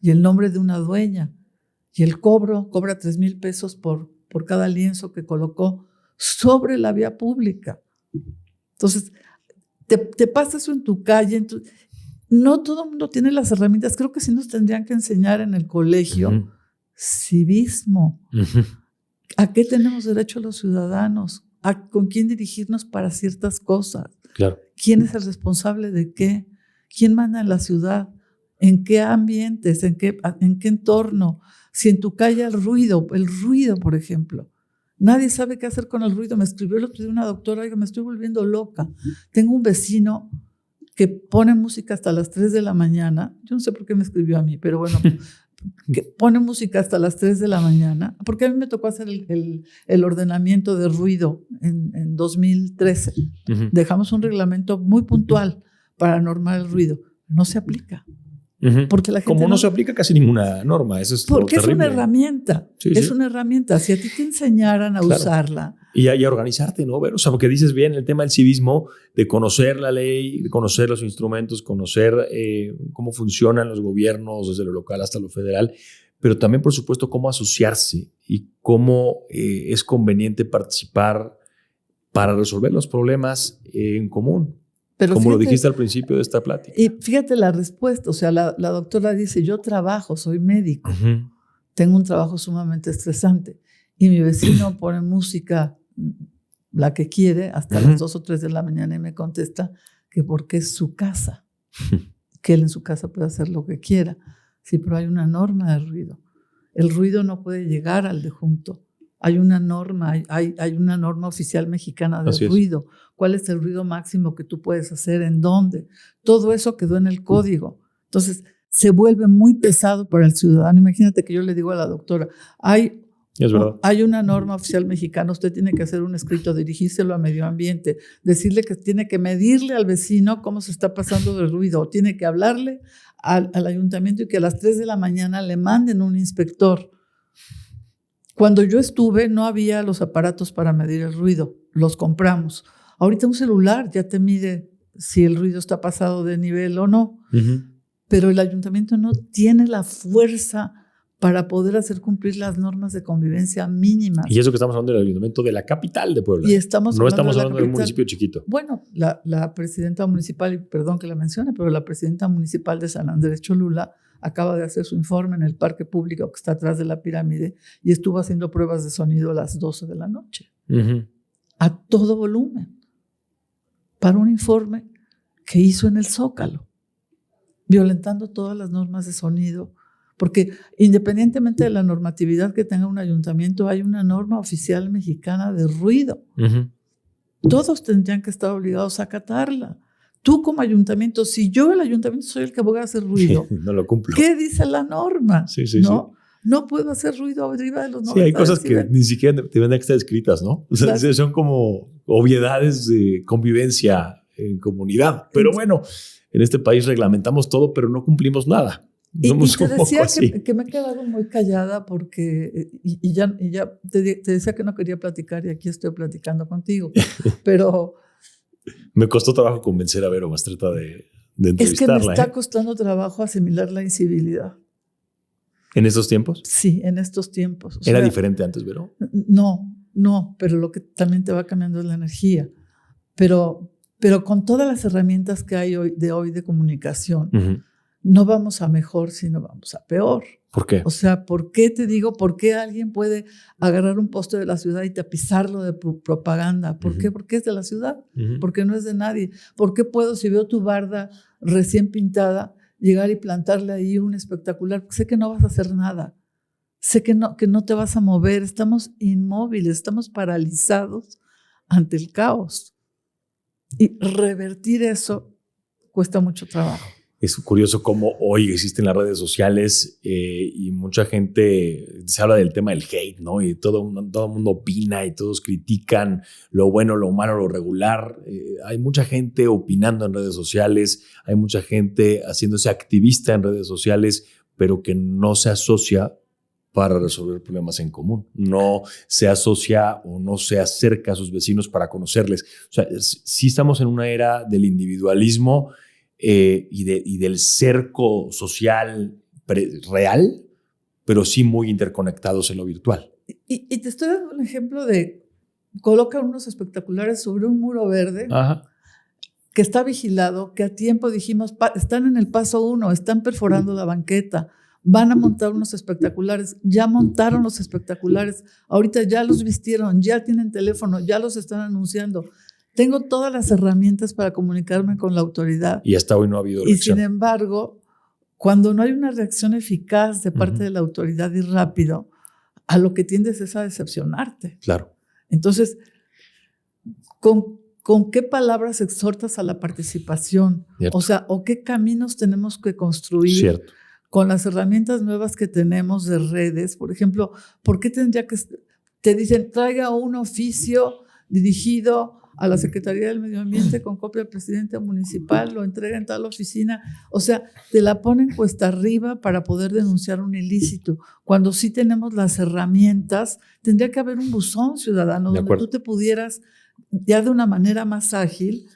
y el nombre de una dueña y el cobra 3,000 pesos por cada lienzo que colocó sobre la vía pública. Entonces, te pasa eso en tu calle. No todo el mundo tiene las herramientas. Creo que sí nos tendrían que enseñar en el colegio civismo. ¿A qué tenemos derecho los ciudadanos? ¿Con quién dirigirnos para ciertas cosas? Claro. ¿Quién es el responsable de qué? ¿Quién manda en la ciudad? ¿En qué ambientes? ¿En qué entorno? Si en tu calle el ruido, por ejemplo. Nadie sabe qué hacer con el ruido. Me escribió el otro día una doctora, oiga, me estoy volviendo loca. Tengo un vecino que pone música hasta las 3 de la mañana. Yo no sé por qué me escribió a mí, pero bueno, que pone música hasta las 3 de la mañana, porque a mí me tocó hacer el ordenamiento de ruido en 2013. Dejamos un reglamento muy puntual para normar el ruido. No se aplica. Porque la gente como no se aplica casi ninguna norma, eso es porque lo es terrible. una herramienta, es una herramienta. Si a ti te enseñaran a usarla. Y a organizarte, ¿no? O sea, porque dices bien el tema del civismo, de conocer la ley, de conocer los instrumentos, conocer cómo funcionan los gobiernos desde lo local hasta lo federal, pero también, por supuesto, cómo asociarse y cómo es conveniente participar para resolver los problemas en común. Pero como fíjate, lo dijiste al principio de esta plática. Y fíjate la respuesta, o sea, la doctora dice, yo trabajo, soy médico, tengo un trabajo sumamente estresante y mi vecino pone música, la que quiere, hasta las 2 o 3 de la mañana y me contesta que porque es su casa, que él en su casa puede hacer lo que quiera. Sí, pero hay una norma de ruido. El ruido no puede llegar al de junto. Hay una norma, hay una norma oficial mexicana de ruido. ¿Cuál es el ruido máximo que tú puedes hacer? ¿En dónde? Todo eso quedó en el código. Entonces, se vuelve muy pesado para el ciudadano. Imagínate que yo le digo a la doctora, hay una norma oficial mexicana, usted tiene que hacer un escrito, dirigírselo a medio ambiente, decirle que tiene que medirle al vecino cómo se está pasando de ruido, o tiene que hablarle al ayuntamiento y que a las 3 de la mañana le manden un inspector. Cuando yo estuve, no había los aparatos para medir el ruido, los compramos. Ahorita un celular ya te mide si el ruido está pasado de nivel o no, pero el ayuntamiento no tiene la fuerza para poder hacer cumplir las normas de convivencia mínimas. Y eso que estamos hablando del ayuntamiento de la capital de Puebla. Y no estamos hablando de un municipio chiquito. Bueno, la presidenta municipal, y perdón que la mencione, pero la presidenta municipal de San Andrés Cholula acaba de hacer su informe en el parque público que está atrás de la pirámide y estuvo haciendo pruebas de sonido a las 12 de la noche. A todo volumen. Para un informe que hizo en el Zócalo, violentando todas las normas de sonido. Porque independientemente de la normatividad que tenga un ayuntamiento, hay una norma oficial mexicana de ruido. Todos tendrían que estar obligados a acatarla. Tú como ayuntamiento, si yo el ayuntamiento soy el que voy a hacer ruido, no lo cumplo. ¿Qué dice la norma? ¿No? No puedo hacer ruido arriba de los 90. Sí, hay cosas que ni siquiera deben estar escritas, ¿no? O sea, son como obviedades de convivencia en comunidad. Pero bueno, en este país reglamentamos todo, pero no cumplimos nada. Y te decía que me he quedado muy callada porque y ya te decía que no quería platicar y aquí estoy platicando contigo, pero me costó trabajo convencer a Vero Mastretta de entrevistarla. Es que me está costando trabajo asimilar la incivilidad. ¿En estos tiempos? Sí, en estos tiempos. ¿Era diferente antes, Vero? No, pero lo que también te va cambiando es la energía. Pero con todas las herramientas que hay hoy de comunicación, no vamos a mejor, sino vamos a peor. ¿Por qué? O sea, ¿por qué alguien puede agarrar un poste de la ciudad y tapizarlo de propaganda? ¿Por qué? Porque es de la ciudad, porque no es de nadie. ¿Por qué puedo, si veo tu barda recién pintada, llegar y plantarle ahí un espectacular? Porque sé que no vas a hacer nada. Sé que no te vas a mover. Estamos inmóviles, estamos paralizados ante el caos. Y revertir eso cuesta mundo trabajo. Es curioso cómo hoy existen las redes sociales y mucha gente se habla del tema del hate, ¿no? Y todo el mundo opina y todos critican lo bueno, lo malo, lo regular. Hay mucha gente opinando en redes sociales, hay mucha gente haciéndose activista en redes sociales, pero que no se asocia para resolver problemas en común. No se asocia o no se acerca a sus vecinos para conocerles. O sea, sí estamos en una era del individualismo y del cerco social real, pero sí muy interconectados en lo virtual. Y te estoy dando un ejemplo de coloca unos espectaculares sobre un muro verde. Ajá. Que está vigilado, que a tiempo dijimos, están en el paso 1, están perforando la banqueta, van a montar unos espectaculares, ya montaron los espectaculares, ahorita ya los vistieron, ya tienen teléfono, ya los están anunciando. Tengo todas las herramientas para comunicarme con la autoridad. Y hasta hoy no ha habido reacción. Y sin embargo, cuando no hay una reacción eficaz de parte de la autoridad y rápido, a lo que tiendes es a decepcionarte. Claro. Entonces, ¿con qué palabras exhortas a la participación? Cierto. O sea, ¿o qué caminos tenemos que construir? Cierto. Con las herramientas nuevas que tenemos de redes? Por ejemplo, ¿por qué tendría que... Te dicen, traiga un oficio dirigido a la Secretaría del Medio Ambiente con copia del presidente municipal, lo entrega en tal oficina. O sea, te la ponen cuesta arriba para poder denunciar un ilícito. Cuando sí tenemos las herramientas, tendría que haber un buzón ciudadano donde tú te pudieras ya de una manera más ágil,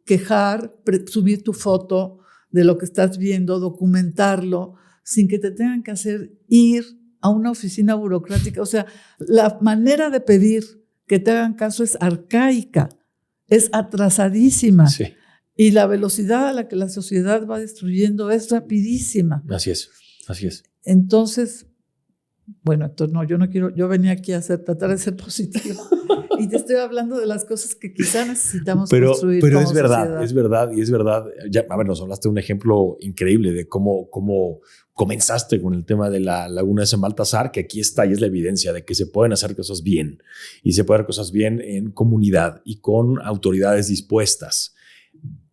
quejar, subir tu foto de lo que estás viendo, documentarlo, sin que te tengan que hacer ir a una oficina burocrática. O sea, la manera de pedir que te hagan caso es arcaica, es atrasadísima. Sí. Y la velocidad a la que la sociedad va destruyendo es rapidísima. Así es, así es. Entonces, bueno, entonces no, yo no quiero, yo venía aquí a tratar de ser positivo. Y te estoy hablando de las cosas que quizá necesitamos construir. Pero como es verdad, sociedad. es verdad. Ya, a ver, nos hablaste de un ejemplo increíble de cómo comenzaste con el tema de la Laguna de San Baltasar, que aquí está y es la evidencia de que se pueden hacer cosas bien. Y se pueden hacer cosas bien en comunidad y con autoridades dispuestas.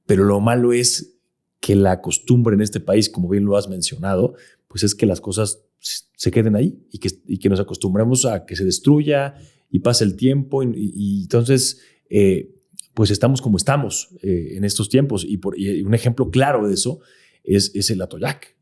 Pero lo malo es que la costumbre en este país, como bien lo has mencionado, pues es que las cosas se queden ahí y que nos acostumbremos a que se destruya y pase el tiempo y entonces pues estamos como estamos en estos tiempos y un ejemplo claro de eso es el Atoyac,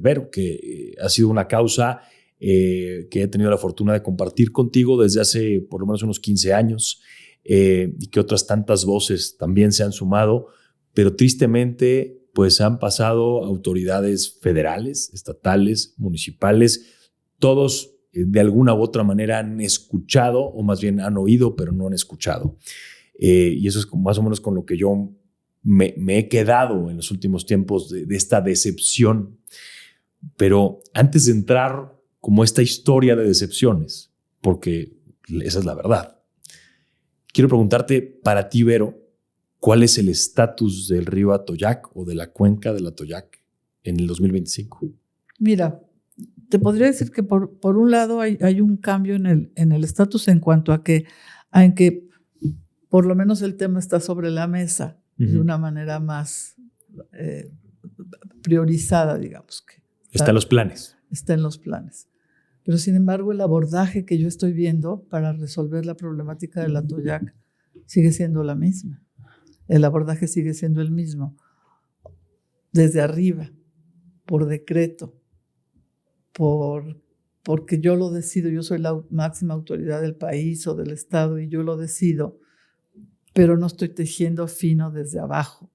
Vero, que ha sido una causa que he tenido la fortuna de compartir contigo desde hace por lo menos unos 15 años y que otras tantas voces también se han sumado, pero tristemente pues han pasado autoridades federales, estatales, municipales, todos de alguna u otra manera han escuchado, o más bien han oído, pero no han escuchado. Y eso es más o menos con lo que yo me he quedado en los últimos tiempos de esta decepción. Pero antes de entrar como esta historia de decepciones, porque esa es la verdad, quiero preguntarte para ti, Vero, ¿cuál es el estatus del río Atoyac o de la cuenca del Atoyac en el 2025? Mira, te podría decir que por un lado hay un cambio en el estatus en cuanto a que por lo menos el tema está sobre la mesa de una manera más priorizada, digamos. Que está en los planes. Está en los planes. Pero sin embargo, el abordaje que yo estoy viendo para resolver la problemática del Atoyac sigue siendo la misma. El abordaje sigue siendo el mismo. Desde arriba, por decreto, porque yo lo decido, yo soy la máxima autoridad del país o del estado y yo lo decido, pero no estoy tejiendo fino desde abajo.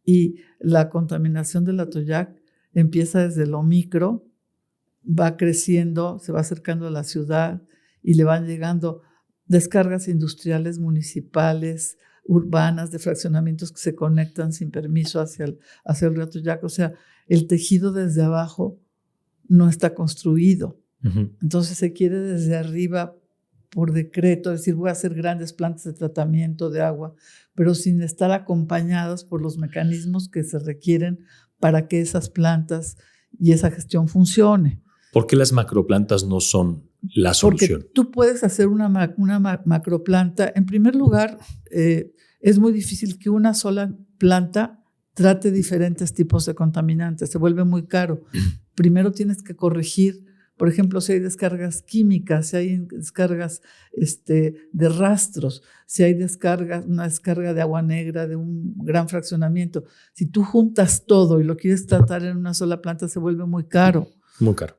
Y la contaminación del Atoyac empieza desde lo micro, va creciendo, se va acercando a la ciudad y le van llegando descargas industriales, municipales, urbanas, de fraccionamientos que se conectan sin permiso hacia el río Atoyac. O sea, el tejido desde abajo no está construido. Uh-huh. Entonces se quiere desde arriba por decreto, decir voy a hacer grandes plantas de tratamiento de agua, pero sin estar acompañadas por los mecanismos que se requieren para que esas plantas y esa gestión funcione. ¿Por qué las macroplantas no son la solución? Porque tú puedes hacer una macroplanta. En primer lugar, es muy difícil que una sola planta trate diferentes tipos de contaminantes. Se vuelve muy caro. Primero tienes que corregir, por ejemplo, si hay descargas químicas, si hay descargas de rastros, si hay una descarga de agua negra de un gran fraccionamiento. Si tú juntas todo y lo quieres tratar en una sola planta, se vuelve muy caro. Muy caro.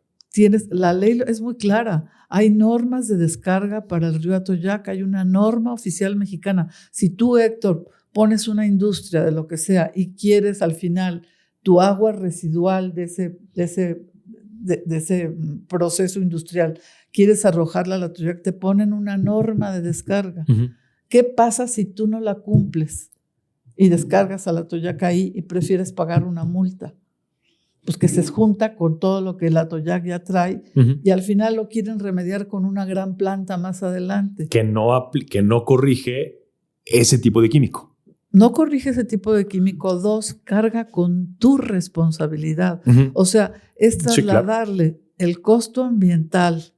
la ley es muy clara. Hay normas de descarga para el río Atoyac, hay una norma oficial mexicana. Si tú, Héctor, pones una industria de lo que sea y quieres al final tu agua residual de ese proceso industrial, quieres arrojarla al Atoyac, te ponen una norma de descarga. Uh-huh. ¿Qué pasa si tú no la cumples y descargas al Atoyac ahí y prefieres pagar una multa? Pues que se junta con todo lo que el Atoyac ya trae, uh-huh, y al final lo quieren remediar con una gran planta más adelante. Que no corrige ese tipo de químico. No corrige ese tipo de químico. 2, carga con tu responsabilidad. Uh-huh. O sea, es trasladarle, sí, claro, el costo ambiental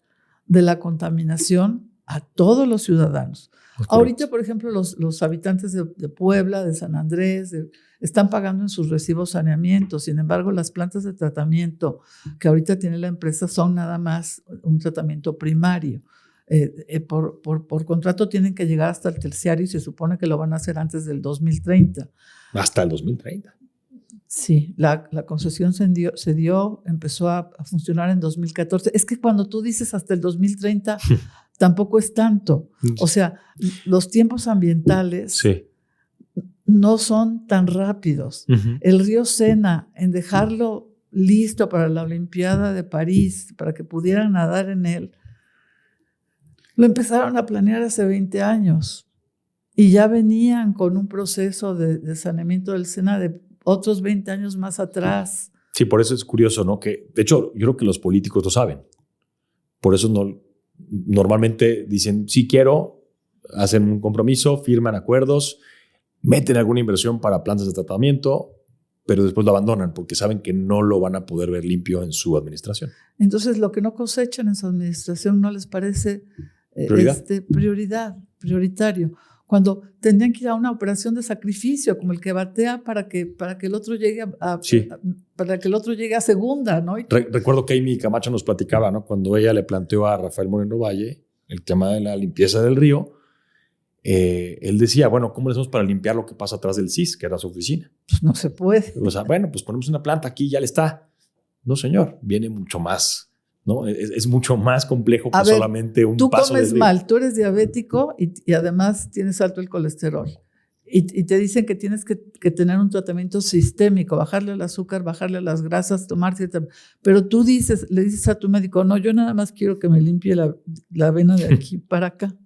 de la contaminación a todos los ciudadanos. Okay. Ahorita, por ejemplo, los habitantes de Puebla, de San Andrés, están pagando en sus recibos saneamiento. Sin embargo, las plantas de tratamiento que ahorita tiene la empresa son nada más un tratamiento primario. Por contrato tienen que llegar hasta el terciario y se supone que lo van a hacer antes del 2030. Hasta el 2030. Sí, la concesión se dio, empezó a funcionar en 2014. Es que cuando tú dices hasta el 2030, tampoco es tanto. O sea, los tiempos ambientales, sí, no son tan rápidos. Uh-huh. El río Sena, en dejarlo listo para la Olimpiada de París, para que pudieran nadar en él, lo empezaron a planear hace 20 años y ya venían con un proceso de saneamiento del Sena de otros 20 años más atrás. Sí, por eso es curioso, ¿no? Que, de hecho, yo creo que los políticos lo saben. Por eso normalmente dicen, sí quiero, hacen un compromiso, firman acuerdos, meten alguna inversión para plantas de tratamiento, pero después lo abandonan porque saben que no lo van a poder ver limpio en su administración. Entonces, lo que no cosechan en su administración no les parece prioritario. Cuando tendrían que ir a una operación de sacrificio, como el que batea para que el otro llegue para que el otro llegue a segunda, ¿no? Recuerdo que Amy Camacho nos platicaba, ¿no? Cuando ella le planteó a Rafael Moreno Valle el tema de la limpieza del río, él decía, bueno, ¿cómo le hacemos para limpiar lo que pasa atrás del CIS, que era su oficina? Pues no se puede. O sea, bueno, pues ponemos una planta aquí y ya le está. No, señor, viene mucho más, ¿no? Es mucho más complejo que solamente un paso. Tú comes mal, tú eres diabético y además tienes alto el colesterol. Y te dicen que tienes que tener un tratamiento sistémico, bajarle el azúcar, bajarle las grasas, tomar cierta... Pero tú le dices a tu médico, no, yo nada más quiero que me limpie la vena de aquí para acá.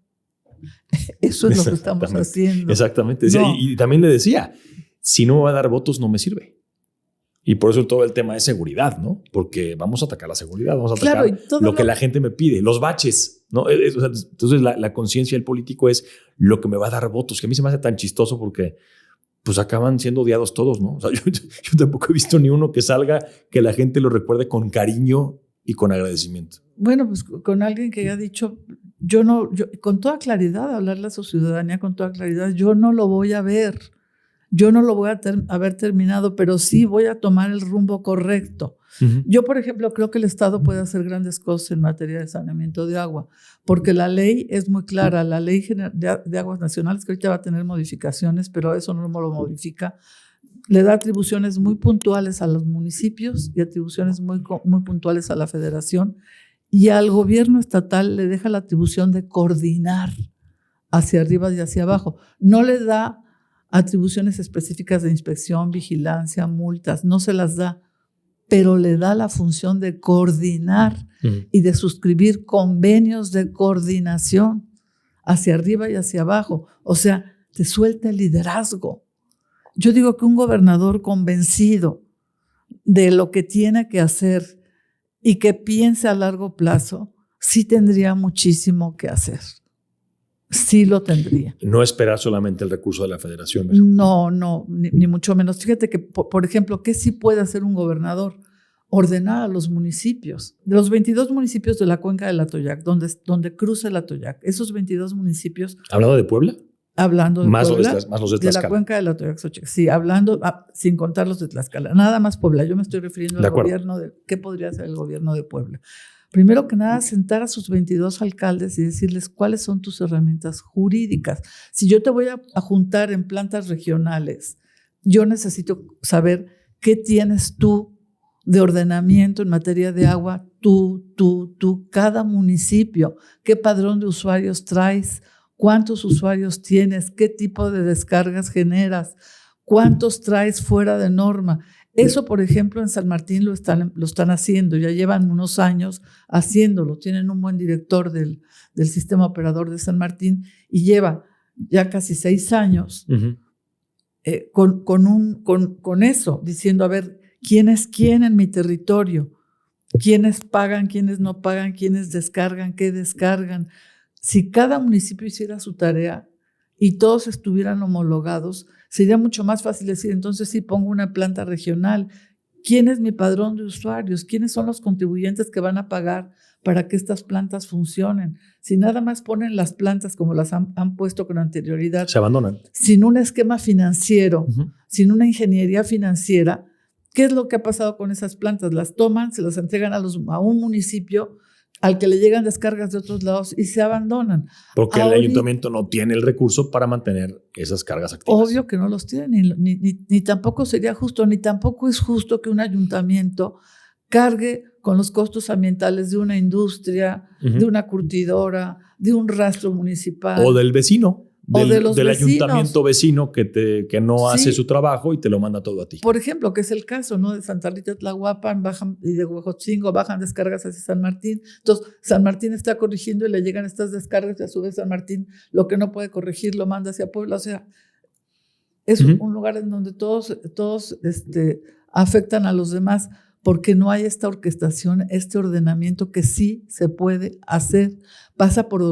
Eso es lo que estamos haciendo. Exactamente. No. Y también le decía, si no me va a dar votos, no me sirve. Y por eso todo el tema es seguridad, ¿no? Porque vamos a atacar la seguridad, vamos a atacar lo que la gente me pide, los baches, ¿no? Entonces la conciencia del político es lo que me va a dar votos, que a mí se me hace tan chistoso porque pues acaban siendo odiados todos, ¿no? O sea, yo tampoco he visto ni uno que salga que la gente lo recuerde con cariño y con agradecimiento. Bueno, pues con alguien que ha dicho, con toda claridad, hablarle a su ciudadanía con toda claridad, yo no lo voy a ver. Yo no lo voy a haber terminado, pero sí voy a tomar el rumbo correcto. Uh-huh. Yo, por ejemplo, creo que el Estado puede hacer grandes cosas en materia de saneamiento de agua, porque la ley es muy clara. La Ley de Aguas Nacionales, que ahorita va a tener modificaciones, pero eso no lo modifica, le da atribuciones muy puntuales a los municipios y atribuciones muy puntuales a la federación, y al gobierno estatal le deja la atribución de coordinar hacia arriba y hacia abajo. No le da atribuciones específicas de inspección, vigilancia, multas, no se las da, pero le da la función de coordinar y de suscribir convenios de coordinación hacia arriba y hacia abajo. O sea, te suelta el liderazgo. Yo digo que un gobernador convencido de lo que tiene que hacer y que piense a largo plazo, sí tendría muchísimo que hacer. Sí lo tendría. No esperar solamente el recurso de la federación. ¿Verdad? No, ni mucho menos. Fíjate que, por ejemplo, ¿qué sí puede hacer un gobernador? Ordenar a los municipios. De los 22 municipios de la cuenca del Atoyac, donde cruza el Atoyac, esos 22 municipios... ¿Hablando de Puebla? Hablando de Puebla, más los de Tlaxcala. De la cuenca del Atoyac, sí, hablando, sin contar los de Tlaxcala. Nada más Puebla. Yo me estoy refiriendo al gobierno ¿qué podría hacer el gobierno de Puebla? Primero que nada, sentar a sus 22 alcaldes y decirles cuáles son tus herramientas jurídicas. Si yo te voy a juntar en plantas regionales, yo necesito saber qué tienes tú de ordenamiento en materia de agua, cada municipio, qué padrón de usuarios traes, cuántos usuarios tienes, qué tipo de descargas generas, cuántos traes fuera de norma. Eso, por ejemplo, en San Martín lo están haciendo, ya llevan unos años haciéndolo, tienen un buen director del sistema operador de San Martín y lleva ya casi 6 años con eso, diciendo, a ver, ¿quién es quién en mi territorio? ¿Quiénes pagan, quiénes no pagan, quiénes descargan, qué descargan? Si cada municipio hiciera su tarea y todos estuvieran homologados, sería mucho más fácil decir, entonces sí pongo una planta regional. ¿Quién es mi padrón de usuarios? ¿Quiénes son los contribuyentes que van a pagar para que estas plantas funcionen? Si nada más ponen las plantas como las han puesto con anterioridad, se abandonan. Sin un esquema financiero, sin una ingeniería financiera, ¿qué es lo que ha pasado con esas plantas? Las toman, se las entregan a un municipio al que le llegan descargas de otros lados y se abandonan. Porque el ayuntamiento no tiene el recurso para mantener esas cargas activas. Obvio que no los tiene, ni tampoco sería justo, ni tampoco es justo que un ayuntamiento cargue con los costos ambientales de una industria, de una curtidora, de un rastro municipal. O del vecino. Del vecinos. Ayuntamiento vecino que no hace su trabajo y te lo manda todo a ti. Por ejemplo, que es el caso, ¿no? De Santa Rita Tlahuapan y de Huejotzingo bajan descargas hacia San Martín. Entonces, San Martín está corrigiendo y le llegan estas descargas y a su vez San Martín lo que no puede corregir lo manda hacia Puebla. O sea, es un lugar en donde todos afectan a los demás porque no hay esta orquestación, este ordenamiento que sí se puede hacer. Pasa por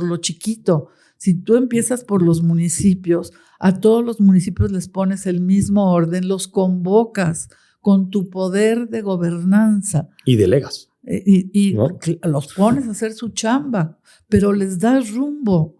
lo chiquito. Si tú empiezas por los municipios, a todos los municipios les pones el mismo orden, los convocas con tu poder de gobernanza. Y delegas. Y ¿no? Los pones a hacer su chamba, pero les das rumbo,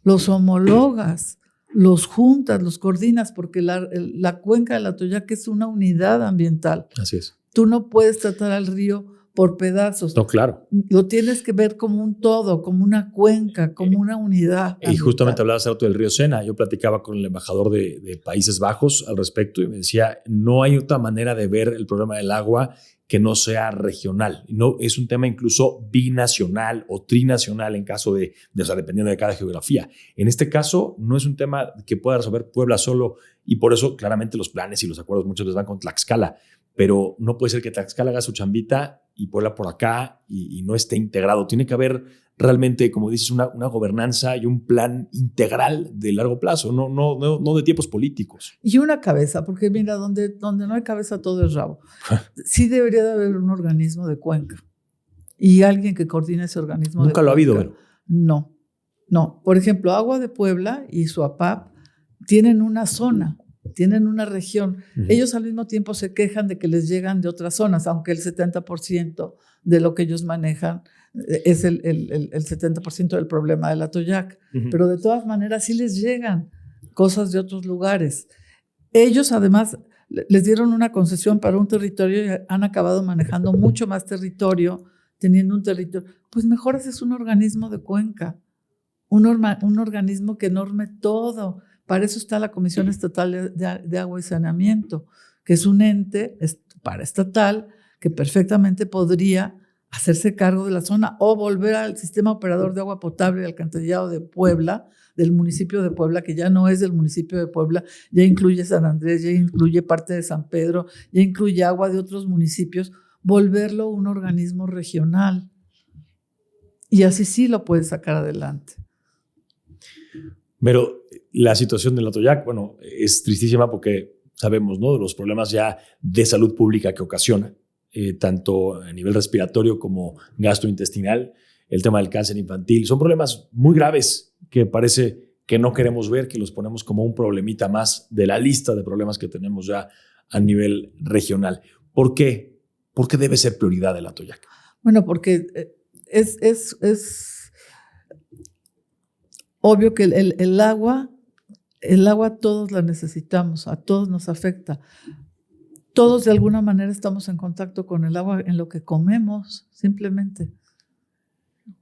los homologas, los juntas, los coordinas, porque la cuenca del Atoyac es una unidad ambiental. Así es. Tú no puedes tratar al río por pedazos. No, claro. Lo tienes que ver como un todo, como una cuenca, como una unidad. Y justamente hablabas ahora del río Sena. Yo platicaba con el embajador de Países Bajos al respecto y me decía, no hay otra manera de ver el problema del agua que no sea regional. No, es un tema incluso binacional o trinacional en caso dependiendo de cada geografía. En este caso, no es un tema que pueda resolver Puebla solo y por eso claramente los planes y los acuerdos muchas veces van con Tlaxcala, pero no puede ser que Tlaxcala haga su chambita y Puebla por acá y no esté integrado. Tiene que haber realmente, como dices, una gobernanza y un plan integral de largo plazo, no de tiempos políticos. Y una cabeza, porque mira, donde no hay cabeza todo es rabo. Sí debería de haber un organismo de cuenca y alguien que coordine ese organismo. Nunca lo ha habido, Vero. No. Por ejemplo, Agua de Puebla y su APAP tienen una zona, tienen una región. Ellos al mismo tiempo se quejan de que les llegan de otras zonas, aunque el 70% de lo que ellos manejan es el 70% del problema del Atoyac. Pero de todas maneras sí les llegan cosas de otros lugares. Ellos además les dieron una concesión para un territorio y han acabado manejando mucho más territorio, teniendo un territorio. Pues mejor haces un organismo de cuenca, un organismo que norme todo. Para eso está la Comisión Estatal de Agua y Saneamiento, que es un ente paraestatal que perfectamente podría hacerse cargo de la zona o volver al sistema operador de agua potable y alcantarillado de Puebla, del municipio de Puebla, que ya no es del municipio de Puebla, ya incluye San Andrés, ya incluye parte de San Pedro, ya incluye agua de otros municipios, volverlo un organismo regional. Y así sí lo puedes sacar adelante. Pero la situación del Atoyac, bueno, es tristísima porque sabemos, ¿no?, de los problemas ya de salud pública que ocasiona, tanto a nivel respiratorio como gastrointestinal, el tema del cáncer infantil. Son problemas muy graves que parece que no queremos ver, que los ponemos como un problemita más de la lista de problemas que tenemos ya a nivel regional. ¿Por qué? ¿Por qué debe ser prioridad el Atoyac? Bueno, porque es obvio que el agua todos la necesitamos, a todos nos afecta. Todos de alguna manera estamos en contacto con el agua en lo que comemos, simplemente.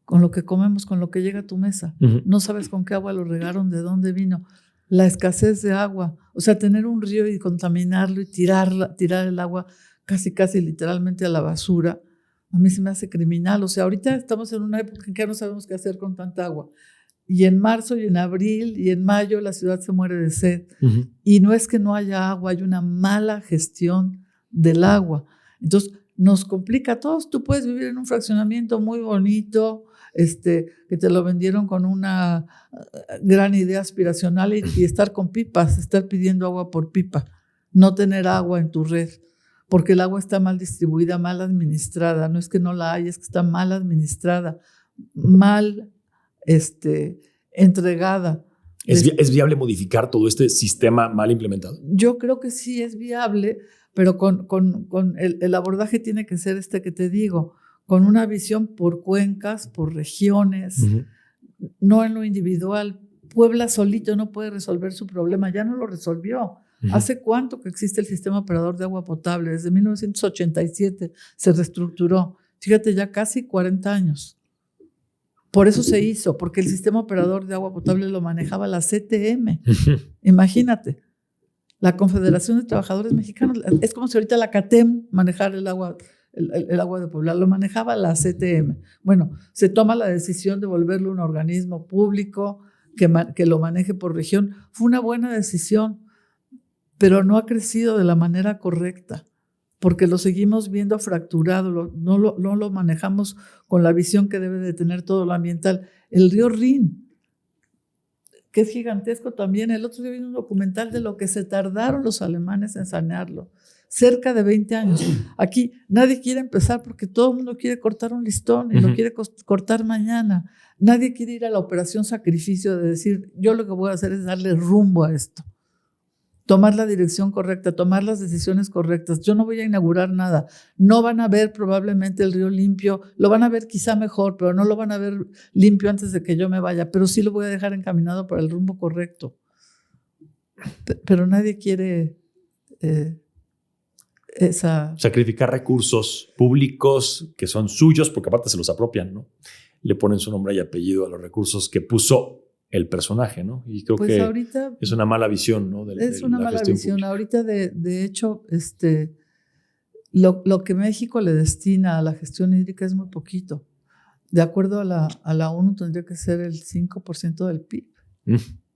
Con lo que comemos, con lo que llega a tu mesa. No sabes con qué agua lo regaron, de dónde vino. La escasez de agua, o sea, tener un río y contaminarlo y tirar el agua casi literalmente a la basura, a mí se me hace criminal. O sea, ahorita estamos en una época en que no sabemos qué hacer con tanta agua. Y en marzo y en abril y en mayo la ciudad se muere de sed. Uh-huh. Y no es que no haya agua, hay una mala gestión del agua. Entonces, nos complica a todos. Tú puedes vivir en un fraccionamiento muy bonito, que te lo vendieron con una gran idea aspiracional y estar con pipas, estar pidiendo agua por pipa, no tener agua en tu red, porque el agua está mal distribuida, mal administrada. No es que no la hay, es que está mal administrada, mal entregada. ¿Es viable modificar todo este sistema mal implementado? Yo creo que sí es viable, pero con el abordaje tiene que ser que te digo, con una visión por cuencas, por regiones, Uh-huh. no en lo individual. Puebla solito no puede resolver su problema, ya no lo resolvió. Uh-huh. ¿Hace cuánto que existe el sistema operador de agua potable? Desde 1987 se reestructuró. Fíjate, ya casi 40 años. Por eso se hizo, porque el sistema operador de agua potable lo manejaba la CTM. Uh-huh. Imagínate, la Confederación de Trabajadores Mexicanos. Es como si ahorita la CATEM manejara el agua de Puebla, lo manejaba la CTM. Bueno, se toma la decisión de volverlo un organismo público que lo maneje por región. Fue una buena decisión, pero no ha crecido de la manera correcta, porque lo seguimos viendo fracturado, no lo manejamos con la visión que debe de tener todo lo ambiental. El río Rin, que es gigantesco también. El otro día vi un documental de lo que se tardaron los alemanes en sanearlo. Cerca de 20 años. Aquí nadie quiere empezar porque todo el mundo quiere cortar un listón y Uh-huh. lo quiere cortar mañana. Nadie quiere ir a la operación sacrificio de decir, yo lo que voy a hacer es darle rumbo a esto. Tomar la dirección correcta, tomar las decisiones correctas. Yo no voy a inaugurar nada. No van a ver probablemente el río limpio. Lo van a ver quizá mejor, pero no lo van a ver limpio antes de que yo me vaya. Pero sí lo voy a dejar encaminado para el rumbo correcto. Pero nadie quiere sacrificar recursos públicos que son suyos, porque aparte se los apropian, ¿no? Le ponen su nombre y apellido a los recursos que puso el personaje, ¿no? Y creo que ahorita es una mala visión, ¿no? Es una mala visión. Pública. Ahorita, de hecho, lo que México le destina a la gestión hídrica es muy poquito. De acuerdo a la ONU, tendría que ser el 5% del PIB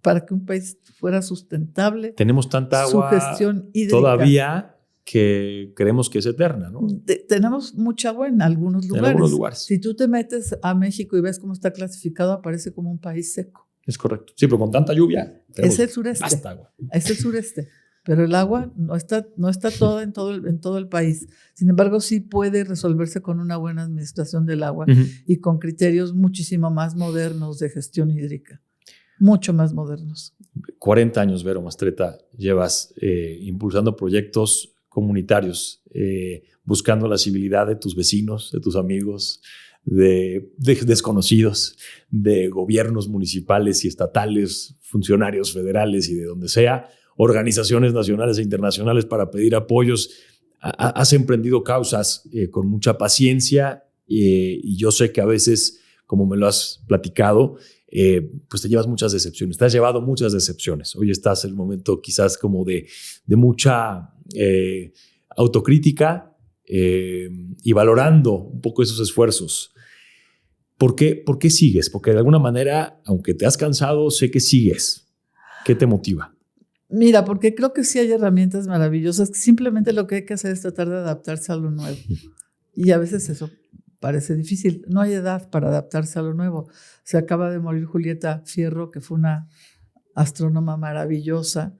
para que un país fuera sustentable. Tenemos tanta agua su gestión hídrica todavía que creemos que es eterna, ¿no? Tenemos mucha agua en algunos lugares. En algunos lugares. Si tú te metes a México y ves cómo está clasificado, aparece como un país seco. Es correcto. Sí, pero con tanta lluvia. Es el sureste. Basta agua. Es el sureste. Pero el agua no está toda en todo el país. Sin embargo, sí puede resolverse con una buena administración del agua Uh-huh. y con criterios muchísimo más modernos de gestión hídrica. Mucho más modernos. 40 años, Vero Mastretta, llevas impulsando proyectos comunitarios, buscando la civilidad de tus vecinos, de tus amigos, de desconocidos, de gobiernos municipales y estatales, funcionarios federales y de donde sea, organizaciones nacionales e internacionales para pedir apoyos. Has emprendido causas con mucha paciencia y yo sé que a veces, como me lo has platicado, pues te llevas muchas decepciones. Te has llevado muchas decepciones. Hoy estás en el momento quizás como de mucha autocrítica y valorando un poco esos esfuerzos. ¿Por qué sigues? Porque de alguna manera, aunque te has cansado, sé que sigues. ¿Qué te motiva? Mira, porque creo que sí hay herramientas maravillosas. Simplemente lo que hay que hacer es tratar de adaptarse a lo nuevo. Y a veces eso parece difícil. No hay edad para adaptarse a lo nuevo. Se acaba de morir Julieta Fierro, que fue una astrónoma maravillosa,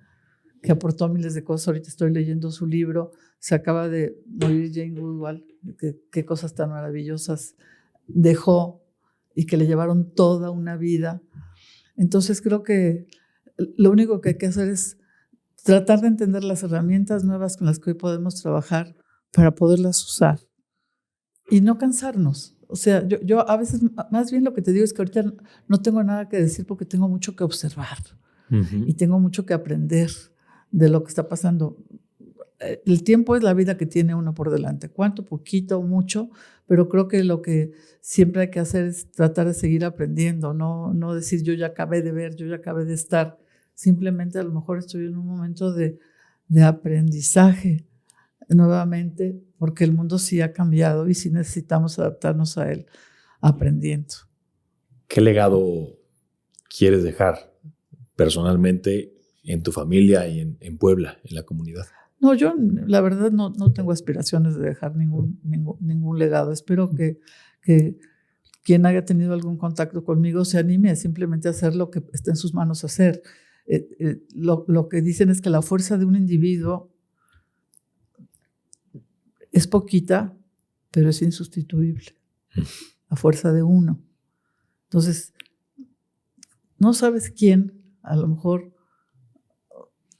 que aportó miles de cosas. Ahorita estoy leyendo su libro. Se acaba de morir Jane Goodall. Qué cosas tan maravillosas dejó y que le llevaron toda una vida. Entonces creo que lo único que hay que hacer es tratar de entender las herramientas nuevas con las que hoy podemos trabajar para poderlas usar y no cansarnos. O sea, yo a veces, más bien lo que te digo es que ahorita no tengo nada que decir porque tengo mucho que observar y tengo mucho que aprender de lo que está pasando. El tiempo es la vida que tiene uno por delante. ¿Cuánto? Poquito, mucho, pero creo que lo que siempre hay que hacer es tratar de seguir aprendiendo, no decir yo ya acabé de ver, yo ya acabé de estar. Simplemente a lo mejor estoy en un momento de aprendizaje nuevamente, porque el mundo sí ha cambiado y sí necesitamos adaptarnos a él aprendiendo. ¿Qué legado quieres dejar personalmente en tu familia y en Puebla, en la comunidad? No, yo la verdad no tengo aspiraciones de dejar ningún legado. Espero que quien haya tenido algún contacto conmigo se anime a simplemente hacer lo que esté en sus manos hacer. Lo que dicen es que la fuerza de un individuo es poquita, pero es insustituible. La fuerza de uno. Entonces, no sabes quién, a lo mejor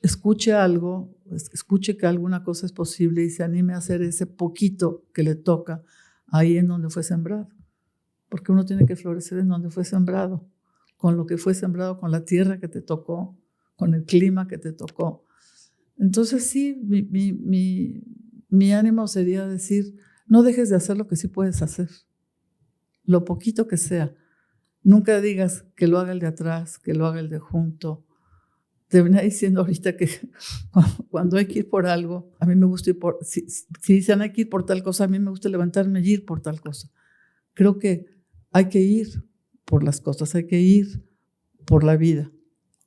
escuche algo, escuche que alguna cosa es posible y se anime a hacer ese poquito que le toca ahí en donde fue sembrado. Porque uno tiene que florecer en donde fue sembrado, con lo que fue sembrado, con la tierra que te tocó, con el clima que te tocó. Entonces sí, mi ánimo sería decir, no dejes de hacer lo que sí puedes hacer, lo poquito que sea. Nunca digas que lo haga el de atrás, que lo haga el de junto. Te venía diciendo ahorita que cuando hay que ir por algo, a mí me gusta ir por, si dicen hay que ir por tal cosa, a mí me gusta levantarme y ir por tal cosa. Creo que hay que ir por las cosas, hay que ir por la vida,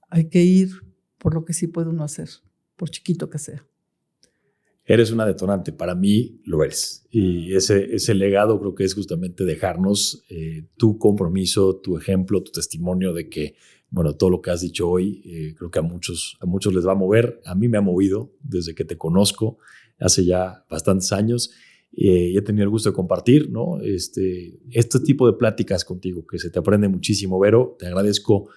hay que ir por lo que sí puede uno hacer, por chiquito que sea. Eres una detonante, para mí lo eres. Y ese legado creo que es justamente dejarnos tu compromiso, tu ejemplo, tu testimonio de que, bueno, todo lo que has dicho hoy, creo que a muchos les va a mover. A mí me ha movido desde que te conozco, hace ya bastantes años. Y he tenido el gusto de compartir, ¿no? Este tipo de pláticas contigo, que se te aprende muchísimo, Vero. Te agradezco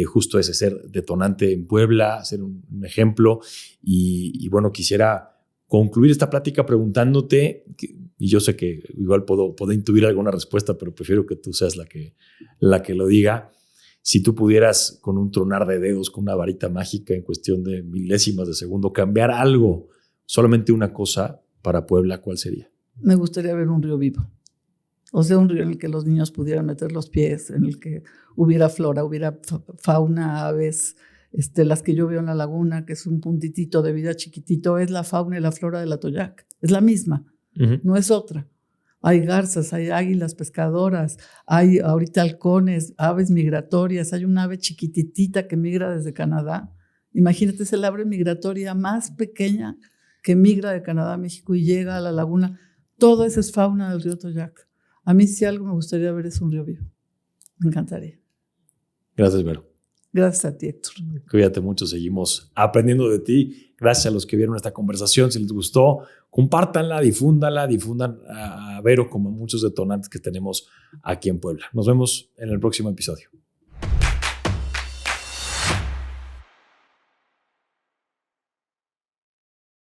justo ese ser detonante en Puebla, ser un ejemplo. Y bueno, quisiera concluir esta plática preguntándote, y yo sé que igual puedo intuir alguna respuesta, pero prefiero que tú seas la que lo diga. Si tú pudieras, con un tronar de dedos, con una varita mágica, en cuestión de milésimas de segundo, cambiar algo, solamente una cosa para Puebla, ¿cuál sería? Me gustaría ver un río vivo. O sea, un río en el que los niños pudieran meter los pies, en el que hubiera flora, hubiera fauna, aves. Las que yo veo en la laguna, que es un puntitito de vida chiquitito, es la fauna y la flora del Atoyac. Es la misma, no es otra. Hay garzas, hay águilas pescadoras, hay ahorita halcones, aves migratorias, hay un ave chiquititita que migra desde Canadá. Imagínate, es el ave migratoria más pequeña que migra de Canadá a México y llega a la laguna. Todo eso es fauna del río Atoyac. A mí si algo me gustaría ver es un río vivo. Me encantaría. Gracias, Vero. Gracias a ti, Héctor. Cuídate mucho, seguimos aprendiendo de ti. Gracias a los que vieron esta conversación. Si les gustó, compártanla, difundan a Vero como muchos detonantes que tenemos aquí en Puebla. Nos vemos en el próximo episodio.